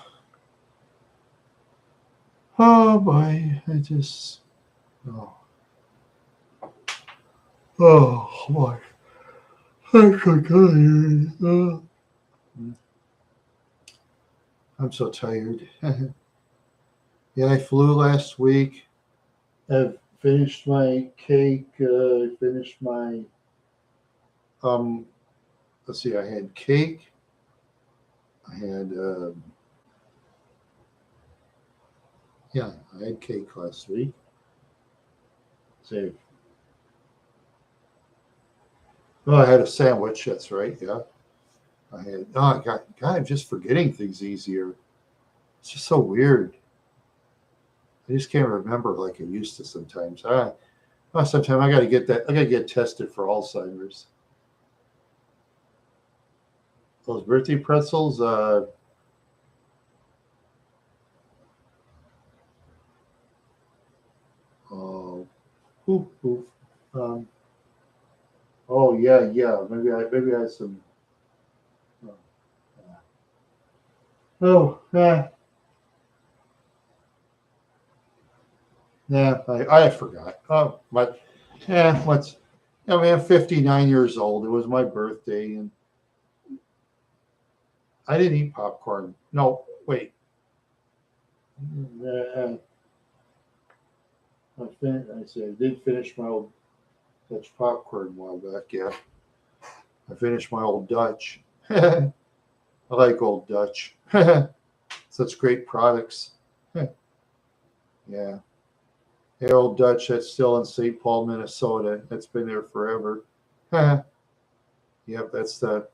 Oh boy, I just. Oh. Oh boy, I'm so tired. I'm so tired. Yeah, I flew last week. I've finished my cake. I finished my um. Let's see. I had cake. I had yeah. I had cake last week. So, oh, I had a sandwich. That's right. Yeah. I had, oh, God, I'm just forgetting things easier. It's just so weird. I just can't remember like I used to sometimes. Sometimes I got to get that. I got to get tested for Alzheimer's. Those birthday pretzels. Oh, poof, poof. Um, oh yeah, yeah. Maybe I had some. Oh, yeah, yeah. I forgot. Oh, but yeah. What's? I mean, I'm 59 years old. It was my birthday, and I didn't eat popcorn. No, wait. Uh, I said I did finish my old Dutch popcorn a while back. Yeah, I finished my old Dutch. I like old Dutch. Such great products. Yeah. The old Dutch that's still in St. Paul, Minnesota. That's been there forever. Yep, that's the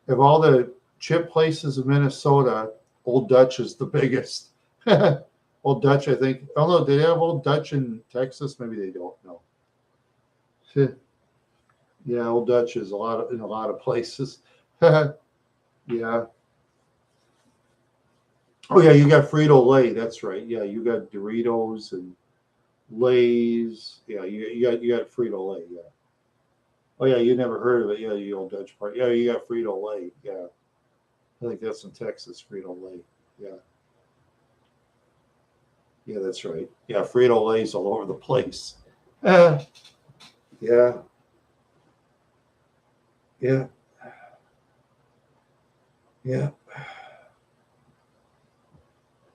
of all the chip places in Minnesota, Old Dutch is the biggest. Old Dutch, I think. Oh no, do they have Old Dutch in Texas? Maybe they don't know. Yeah, Old Dutch is in a lot of places. Yeah. Oh yeah, you got Frito Lay. That's right. Yeah, you got Doritos and Lay's. Yeah, you got Frito Lay. Yeah. Oh yeah, you never heard of it. Yeah, the Old Dutch part. Yeah, you got Frito Lay. Yeah, I think that's in Texas. Frito Lay. Yeah, yeah, that's right. Yeah, Frito Lay's all over the place. Uh, yeah, yeah, yeah,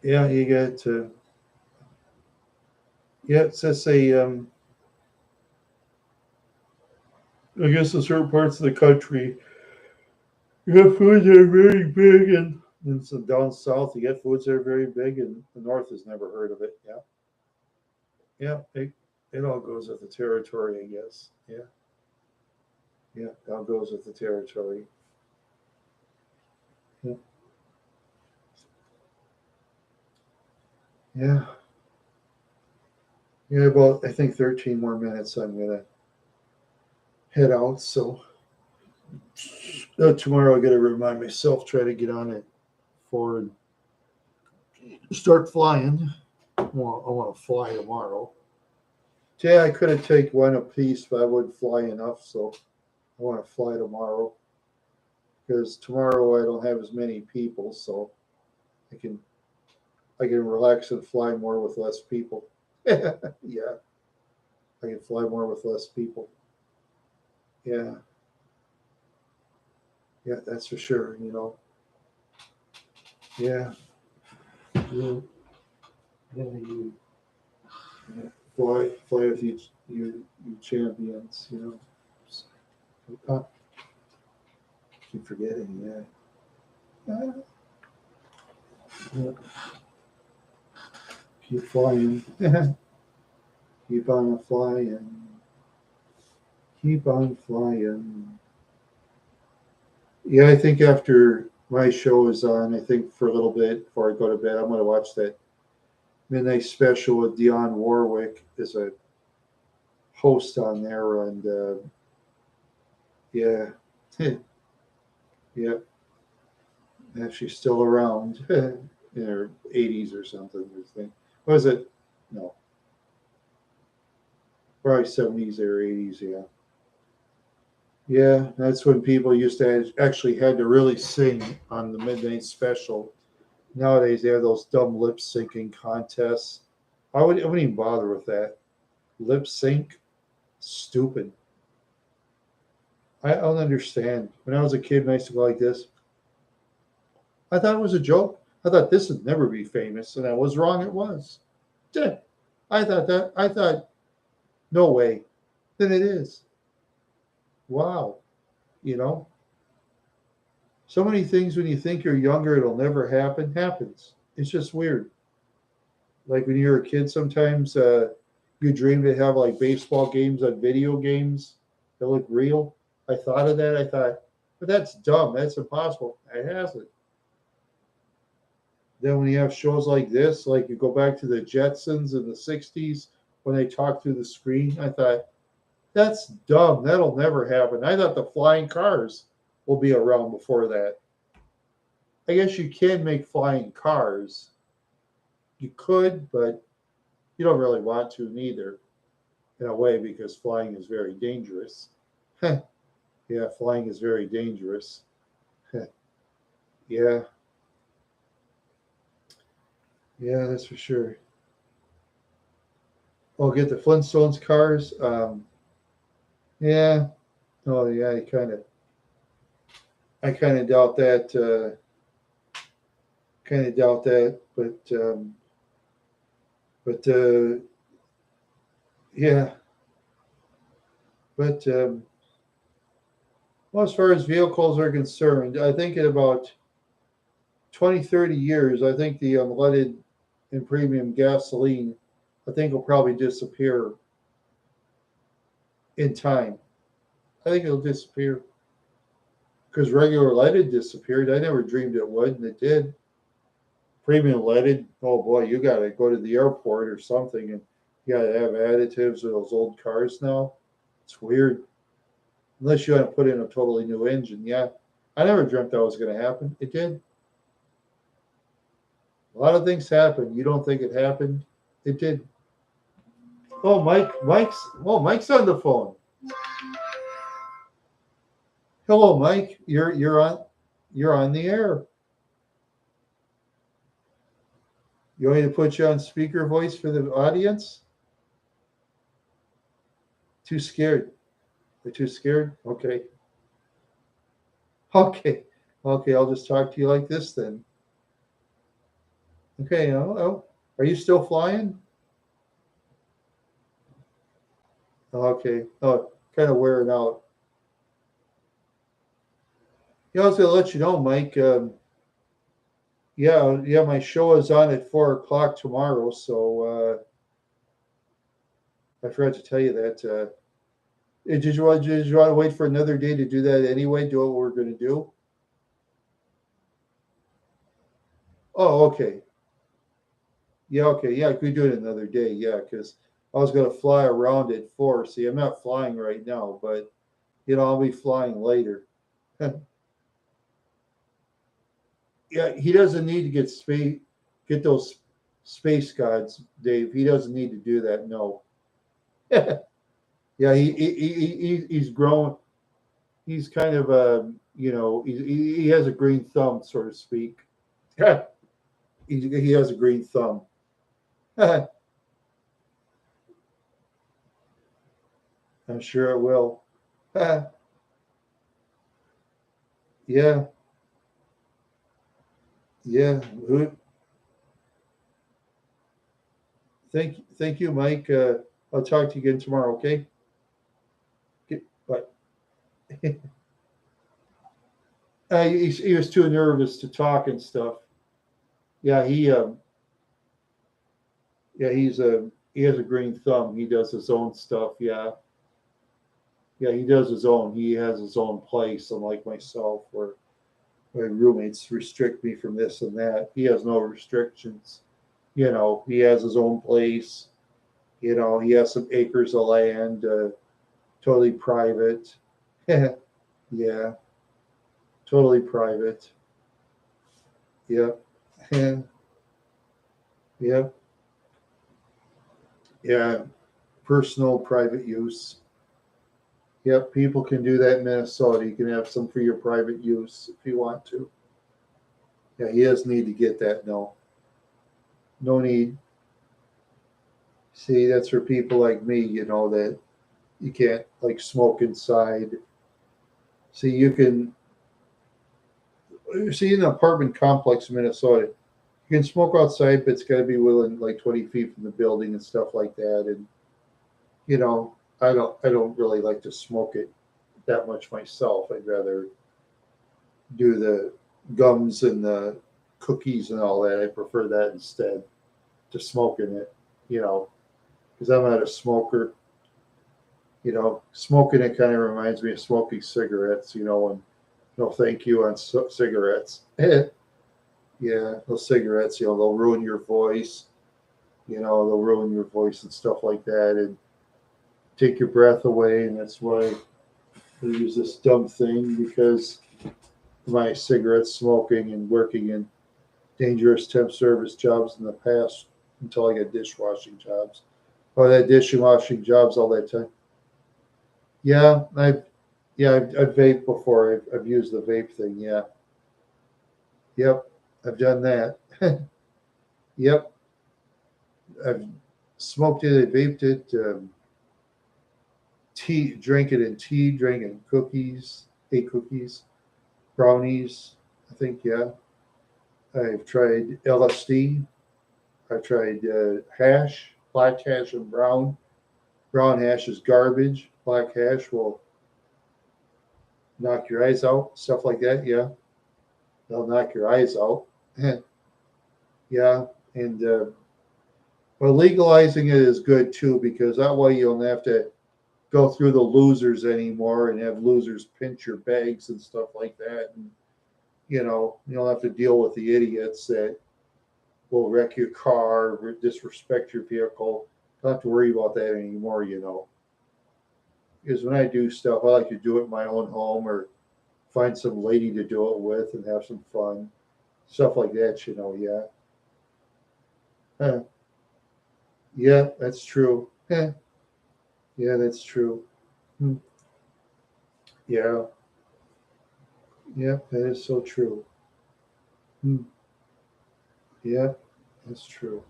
yeah. You got to. Yeah, it says I guess in certain parts of the country, you have foods that are very big, and some down south, you get foods that are very big, and the north has never heard of it. Yeah, yeah. It all goes with the territory, I guess. Yeah, yeah. It all goes with the territory. Yeah, yeah. Yeah, about I think 13 more minutes. I'm gonna head out. So tomorrow I got to remind myself try to get on it for and start flying. I want to fly tomorrow. Yeah, I could have taken one apiece, but I wouldn't fly enough. So I want to fly tomorrow because tomorrow I don't have as many people, so I can I can relax and fly more with less people. Yeah, I can fly more with less people. Yeah, yeah, that's for sure. Yeah, yeah, yeah, yeah. Fly with you champions. Uh, keep forgetting. Yeah, yeah. Keep flying. Keep on flying. Keep on flying. Yeah, I think after my show is on, I think for a little bit before I go to bed, I'm going to watch that midnight special with Dionne Warwick as a host on there, and yeah, yeah, and she's still around in her 80s or something. I think was it? No, probably 70s or 80s. Yeah, yeah. That's when people used to actually had to really sing on the midnight special. Nowadays they have those dumb lip syncing contests. I wouldn't even bother with that. Lip sync, stupid. I don't understand. When I was a kid and I used to go like this, I thought it was a joke. I thought this would never be famous, and I was wrong. It was. Yeah. I thought, no way. Then it is. Wow. You know, so many things when you think you're younger, it'll never happen, happens. It's just weird. Like when you're a kid, sometimes you dream to have like baseball games on video games that look real. I thought of that. I thought, But that's dumb. That's impossible. It hasn't. Then when you have shows like this, like you go back to the Jetsons in the 60s when they talk through the screen, I thought, that's dumb. That'll never happen. I thought the flying cars will be around before that. I guess you can make flying cars. You could, but you don't really want to neither, in a way, because flying is very dangerous. Yeah, flying is very dangerous. Yeah, yeah, that's for sure. Oh, get the Flintstones cars. Yeah. Oh, yeah. I kind of doubt that. Kind of doubt that. But yeah. But well, as far as vehicles are concerned, I think in about 20, 30 years, I think the unleaded and premium gasoline, I think will probably disappear in time. I think it'll disappear because regular leaded disappeared. I never dreamed it would, and it did. Premium leaded, oh boy, you got to go to the airport or something, and you got to have additives or those old cars now. It's weird. Unless you want to put in a totally new engine. Yeah, I never dreamt that was going to happen. It did. A lot of things happen. You don't think it happened. It did. Oh, Mike's on the phone. Hello, Mike. You're on the air. You want me to put you on speaker voice for the audience? Too scared. You're too scared? Okay. Okay. Okay, I'll just talk to you like this then. Okay, are you still flying? Okay. Oh, kind of wearing out. Yeah, I was gonna let you know, Mike. Yeah, my show is on at 4 o'clock tomorrow, so I forgot to tell you that. Did you want to wait for another day to do that anyway? Do what we're gonna do? Oh, okay. Yeah, okay. Yeah, we do it another day. Yeah, because I was gonna fly around at 4. See, I'm not flying right now, but I'll be flying later. Yeah, he doesn't need to get those space gods, Dave. He doesn't need to do that. No. Yeah, he's grown. He's kind of he has a green thumb, so to speak. He has a green thumb. I'm sure it will. Yeah, yeah. Thank you, Mike. I'll talk to you again tomorrow. Okay. Bye. He was too nervous to talk and stuff. Yeah, he has a green thumb. He does his own stuff. Yeah, yeah, he does his own. He has his own place, unlike myself, where my roommates restrict me from this and that. He has no restrictions. He has his own place. He has some acres of land, totally private. Yeah, totally private. Yep. Yep. Yeah. Personal private use. Yep. People can do that in Minnesota. You can have some for your private use if you want to. Yeah. He doesn't need to get that. No. No need. See, that's for people like me, that you can't like smoke inside. See, you can see in an apartment complex in Minnesota, you can smoke outside, but it's got to be within like 20 feet from the building and stuff like that. And I don't really like to smoke it that much myself. I'd rather do the gums and the cookies and all that. I prefer that instead to smoking it, you know, because I'm not a smoker. Smoking it kind of reminds me of smoking cigarettes, and no thank you on cigarettes. Yeah, those cigarettes, they'll ruin your voice. They'll ruin your voice and stuff like that, and take your breath away. And that's why I use this dumb thing because of my cigarette smoking and working in dangerous temp service jobs in the past until I got dishwashing jobs. Oh, that dishwashing jobs all that time. Yeah, I've vaped before. I've used the vape thing. Yeah, yep, I've done that. Yep, I've smoked it, I vaped it, tea, drank it in tea, drank it in cookies, ate cookies, brownies. I think yeah. I've tried LSD. I've tried hash, black hash and brown. Brown hash is garbage. Black hash will knock your eyes out. Stuff like that. Yeah, they'll knock your eyes out. Yeah, and but legalizing it is good too because that way you don't have to go through the losers anymore and have losers pinch your bags and stuff like that. And you don't have to deal with the idiots that will wreck your car, disrespect your vehicle. Don't have to worry about that anymore. Because when I do stuff, I like to do it in my own home or find some lady to do it with and have some fun. Stuff like that. Yeah. Huh. Yeah, that's true. Yeah, yeah, that's true. Hmm. Yeah, yeah, that is so true. Hmm. Yeah, that's true.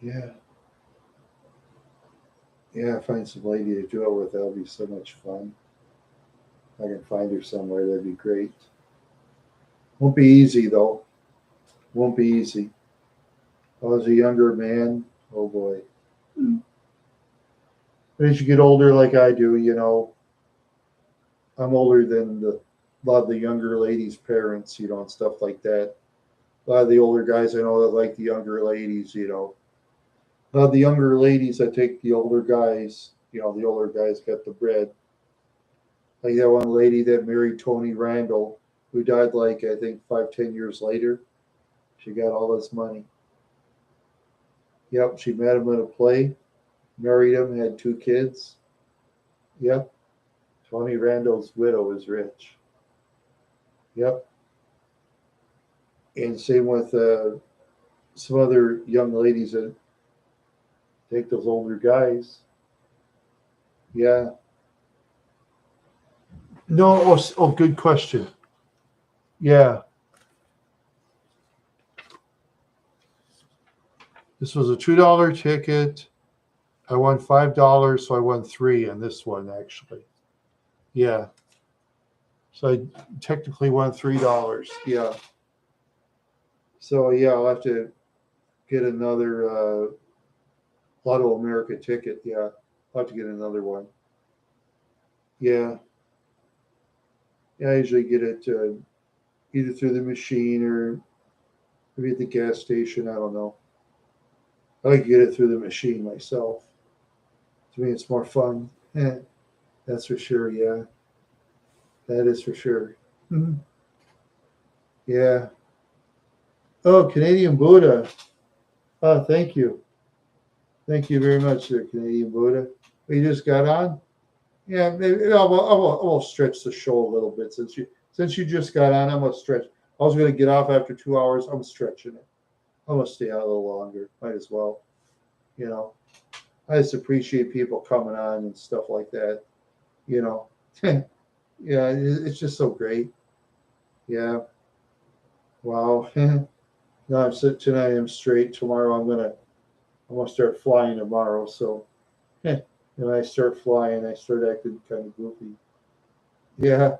Yeah, yeah, find some lady to do it with. That'll be so much fun. If I can find her somewhere, that'd be great. Won't be easy though. Won't be easy. I was a younger man. Oh boy. Hmm. But as you get older, like I do, I'm older than a lot of the younger ladies' parents, and stuff like that. A lot of the older guys I know that like the younger ladies. A lot of the younger ladies that take the older guys. The older guys got the bread. Like that one lady that married Tony Randall, who died like I think 5, 10 years later. She got all this money. Yep, she met him at a play, married him, had 2 kids. Yep, Tony Randall's widow is rich. Yep, and same with some other young ladies that take those older guys. Yeah. No. Oh, good question. Yeah, this was a $2 ticket. I won $5, so I won three on this one actually. Yeah, so I technically won $3. Yeah. So yeah, I'll have to get another Lotto America ticket. Yeah, I'll have to get another one. Yeah, yeah. I usually get it either through the machine or maybe at the gas station. I don't know. I like to get it through the machine myself. To me, it's more fun. That's for sure. Yeah, that is for sure. Mhm. Yeah. Oh, Canadian Buddha. Oh, thank you. Thank you very much, there, Canadian Buddha. We just got on. Yeah, maybe I will stretch the show a little bit since you just got on. I'm gonna stretch. I was gonna get off after 2 hours. I'm stretching it. I'm gonna stay out a little longer. Might as well. You know, I just appreciate people coming on and stuff like that. You know, yeah, it's just so great. Yeah. Wow. No, I'm tonight. I'm straight. Tomorrow I'm gonna start flying tomorrow. So when I start flying, I start acting kind of goofy. Yeah,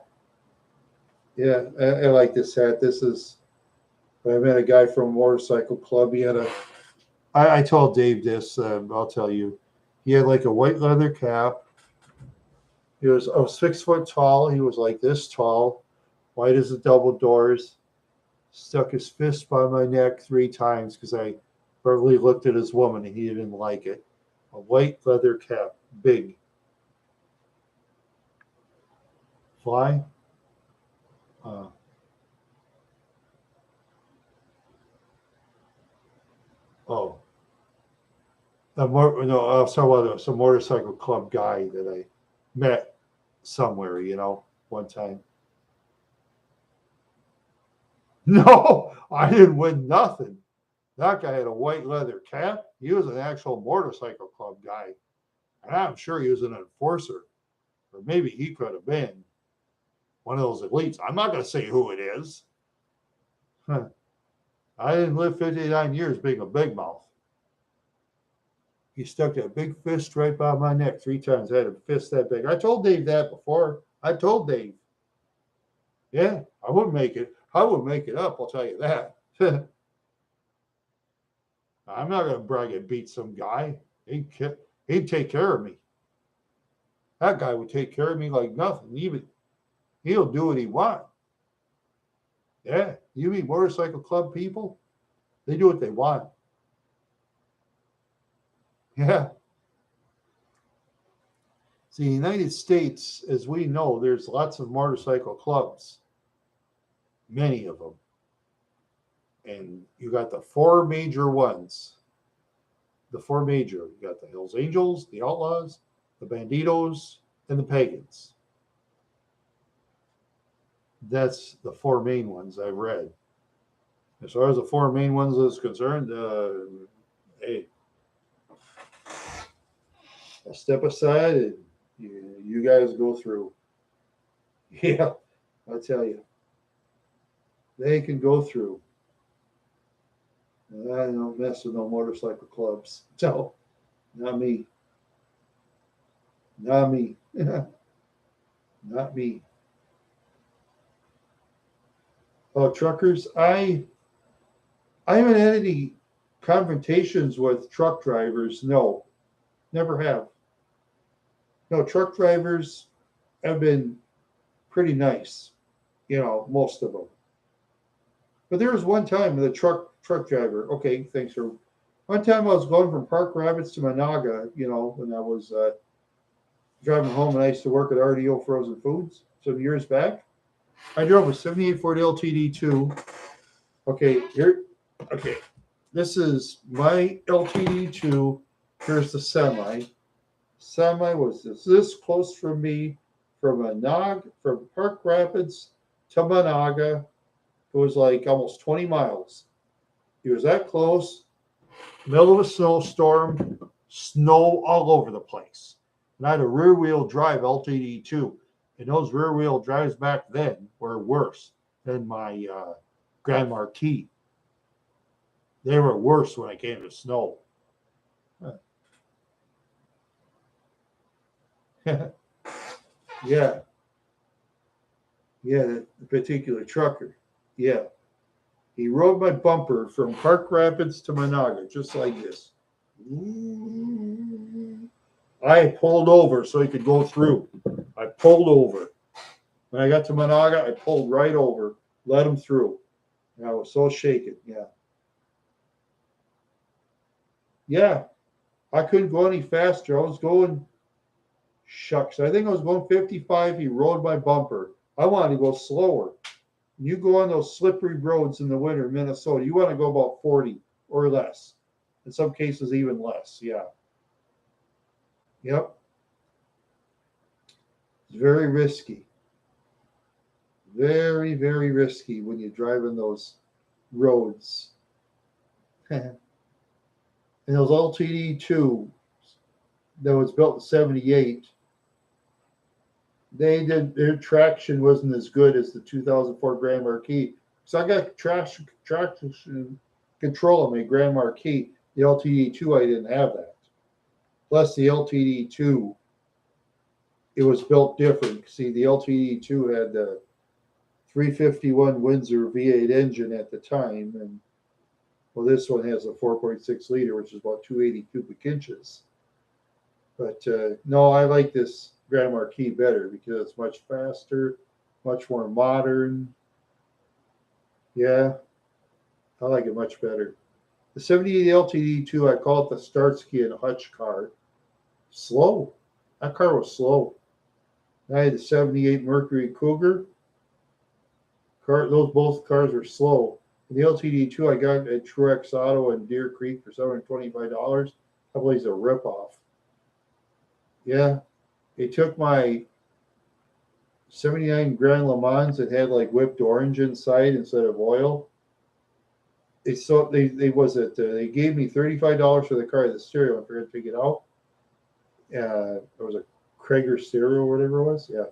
yeah. I like this hat. This is. I met a guy from a motorcycle club. He had a. I told Dave this. I'll tell you. He had like a white leather cap. I was 6 foot tall. He was like this tall, white as the double doors. Stuck his fist by my neck 3 times because I verbally looked at his woman and he didn't like it. A white leather cap, big. Fly? Uh, oh, no, I was talking about some motorcycle club guy that I met somewhere, one time. No, I didn't win nothing. That guy had a white leather cap. He was an actual motorcycle club guy. And I'm sure he was an enforcer. Or maybe he could have been one of those elites. I'm not going to say who it is. Huh. I didn't live 59 years being a big mouth. He stuck that big fist right by my neck 3 times. I had a fist that big. I told Dave that before. I told Dave. Yeah, I wouldn't make it. I wouldn't make it up, I'll tell you that. I'm not going to brag and beat some guy. He'd take care of me. That guy would take care of me like nothing. Even he'll do what he wants. Yeah, you mean motorcycle club people? They do what they want. Yeah. See, the United States, as we know, there's lots of motorcycle clubs, many of them. And you got the 4 major ones. The 4 major. You got the Hells Angels, the Outlaws, the Banditos, and the Pagans. That's the 4 main ones I've read. As far as the 4 main ones is concerned, hey, I'll step aside and you guys go through. Yeah, I'll tell you. They can go through. I don't mess with no motorcycle clubs. No, not me. Not me. Not me. Oh, truckers, I haven't had any confrontations with truck drivers. No, never have. No, truck drivers have been pretty nice, most of them. But there was one time the truck driver. Okay, thanks for. One time I was going from Park Rapids to Monaga, when I was driving home, and I used to work at RDO Frozen Foods some years back. I drove a 78 Ford LTD2. Okay, here. Okay, this is my LTD2. Here's the semi. Semi was this close from me, from Park Rapids to Monaga. It was like almost 20 miles. He was that close, middle of a snowstorm, snow all over the place. And I had a rear-wheel drive LTD2. And those rear-wheel drives back then were worse than my Grand Marquis. They were worse when it came to snow. Yeah. Yeah, the particular trucker. Yeah. He rode my bumper from Park Rapids to Monaga, just like this. I pulled over so he could go through. I pulled over. When I got to Monaga, I pulled right over, let him through. And I was so shaken. Yeah. Yeah. I couldn't go any faster. I was going, shucks. I think I was going 55. He rode my bumper. I wanted to go slower. You go on those slippery roads in the winter in Minnesota, you want to go about 40 or less. In some cases, even less. Yeah. Yep. It's very risky. Very, very risky when you're driving those roads. And those LTD2 that was built in 78, their traction wasn't as good as the 2004 Grand Marquis. So I got traction control on my Grand Marquis. The LTD2, I didn't have that. Plus the LTD2, it was built different. See, the LTD2 had the 351 Windsor V8 engine at the time, and well, this one has a 4.6 liter, which is about 280 cubic inches. But no, I like this Grand Marquis better because it's much faster, much more modern. Yeah, I like it much better. The 78 LTD2, I call it the Starsky and Hutch car. Slow. That car was slow. I had the 78 Mercury Cougar. Those both cars were slow. The LTD2 I got at Truex Auto in Deer Creek for $725. I believe it's a ripoff. Yeah, they took my 79 Grand Le Mans that had like whipped orange inside instead of oil. They gave me $35 for the car, the stereo. I forgot to take it out. It was a Krager stereo or whatever it was. Yeah,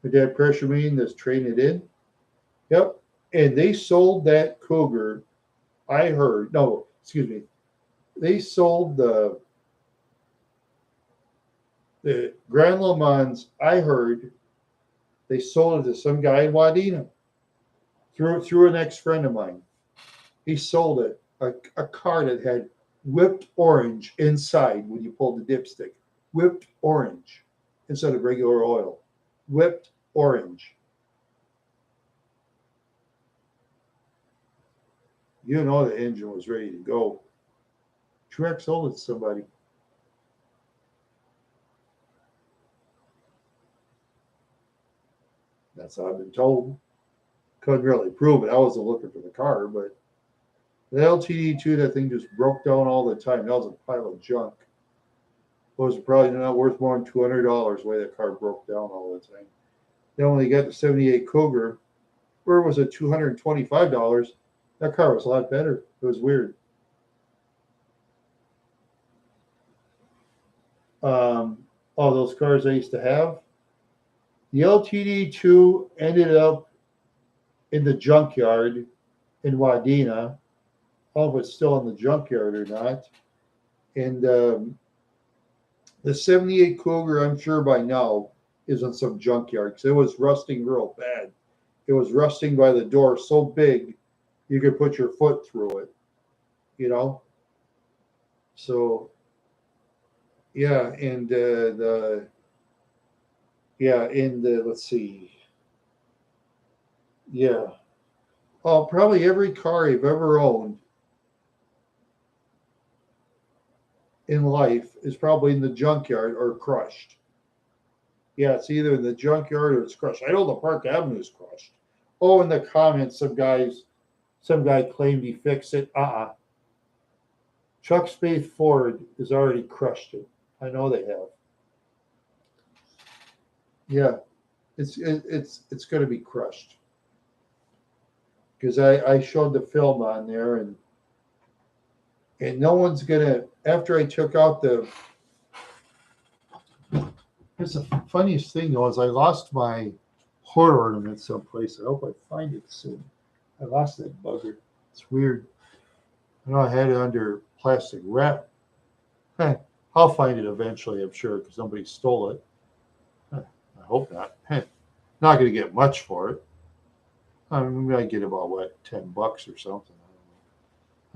my dad pressured me to trade it in. Yep, and they sold that Cougar. I heard no, excuse me. They sold the Grand Le Mans. I heard they sold it to some guy in Wadena through an ex friend of mine. He sold it a car that had whipped orange inside when you pulled the dipstick. Whipped orange instead of regular oil. Whipped orange. You know the engine was ready to go. Truex sold it to somebody. That's how I've been told. Couldn't really prove it. I wasn't looking for the car, but the LTD2, that thing just broke down all the time. That was a pile of junk. It was probably not worth more than $200 the way that car broke down all the time. Then when they got the 78 Cougar, where it was at $225, that car was a lot better. It was weird. All those cars I used to have. The LTD2 ended up in the junkyard in Wadena. I don't know if it's still in the junkyard or not. And the 78 Cougar, I'm sure by now, is in some junkyard because it was rusting real bad. It was rusting by the door so big you could put your foot through it, you know? So, yeah, and let's see. Yeah. Oh, probably every car I've ever owned in life is probably in the junkyard or crushed. Yeah, it's either in the junkyard or it's crushed. I know the Park Avenue is crushed. Oh, in the comments, some guy claimed he fixed it. Chuck Spade Ford has already crushed it. I know they have. Yeah, it's going to be crushed because I showed the film on there and no one's gonna. After I took out the. It's the funniest thing though is I lost my horror ornament someplace. I hope I find it soon. I lost that bugger. It's weird. I know I had it under plastic wrap. I'll find it eventually, I'm sure, because somebody stole it. I hope not. Not going to get much for it. Maybe I get about what, $10 or something. I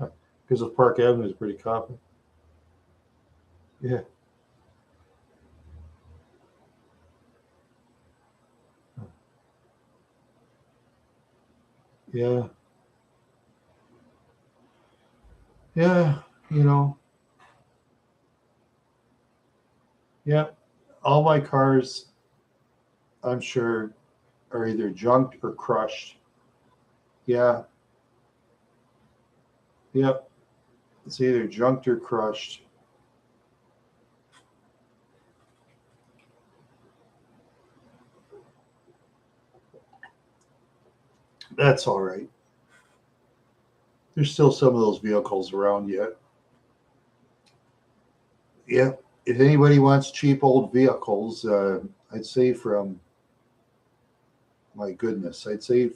don't know. Because the Park Avenue is pretty common. Yeah. Yeah. Yeah. You know. Yeah. All my cars, I'm sure, are either junked or crushed. Yeah. Yep. It's either junked or crushed. That's all right. There's still some of those vehicles around yet. Yeah. If anybody wants cheap old vehicles, I'd say from, my goodness, I'd say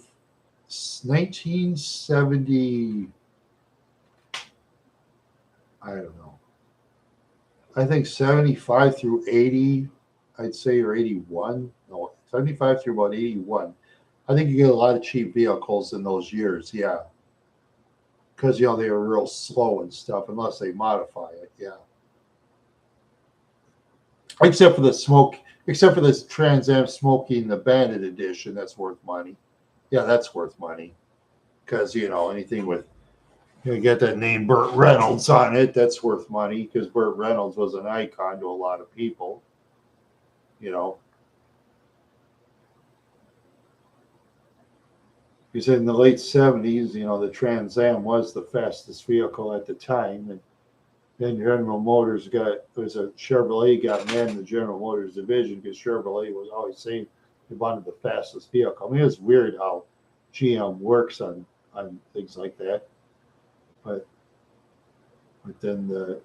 1970, I don't know. I think 75 through 80, I'd say, or 81. No, 75 through about 81. I think you get a lot of cheap vehicles in those years. Yeah. Because, they were real slow and stuff, unless they modify it. Yeah. Except for this Trans Am smoking the Bandit edition, that's worth money. Yeah, that's worth money. Because, anything with, get that name Burt Reynolds on it, that's worth money. Because Burt Reynolds was an icon to a lot of people. Because in the late 70s, the Trans Am was the fastest vehicle at the time. And then General Motors was a Chevrolet got mad in the General Motors division because Chevrolet was always saying they wanted the fastest vehicle. I mean, it's weird how GM works on things like that. But then the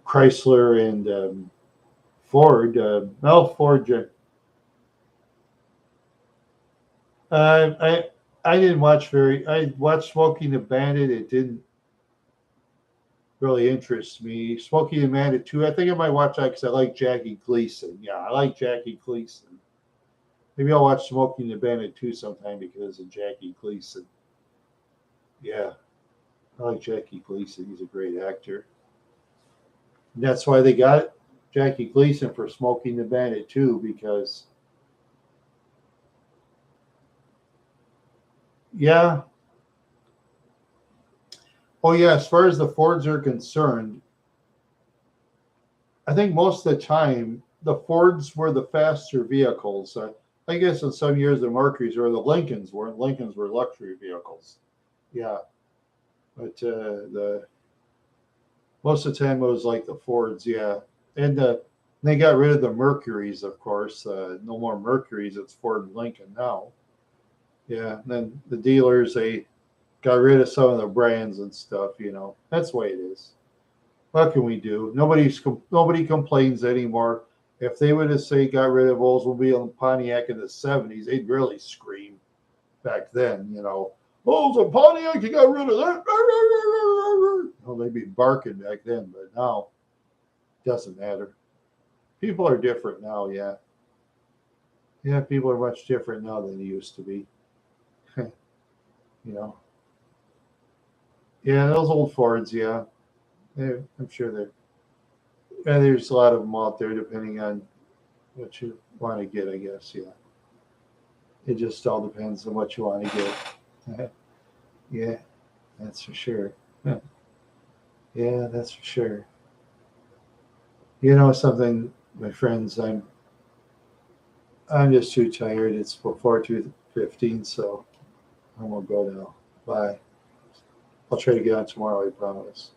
Chrysler and Ford, Ford. I didn't watch very. I watched Smoking the Bandit. It didn't really interest me. Smoking the Bandit 2. I think I might watch that because I like Jackie Gleason. Yeah, I like Jackie Gleason. Maybe I'll watch Smoking the Bandit 2 sometime because of Jackie Gleason. Yeah, I like Jackie Gleason. He's a great actor. And that's why they got Jackie Gleason for Smoking the Bandit 2 because, yeah. Oh, yeah, as far as the Fords are concerned, I think most of the time the Fords were the faster vehicles. I guess in some years the Mercurys or the Lincolns were. Lincolns were luxury vehicles. Yeah, but the most of the time it was like the Fords. Yeah, and they got rid of the Mercurys, of course. No more Mercurys. It's Ford and Lincoln now. Yeah, and then the dealers they got rid of some of the brands and stuff. That's the way it is. What can we do? Nobody complains anymore. If they would have say got rid of Oldsmobile and Pontiac in the 70s, they'd really scream back then. Oh, so Pontiac, you got rid of that. Well, they'd be barking back then, but now it doesn't matter. People are different now, yeah. Yeah, people are much different now than they used to be. you know. Yeah, those old Fords, yeah. I'm sure there's a lot of them out there depending on what you want to get, I guess, yeah. It just all depends on what you want to get. Yeah, that's for sure. Yeah, yeah, that's for sure. Something, my friends, I'm just too tired. It's before 2:15, so I'm gonna go now. Bye. I'll try to get on tomorrow, I promise.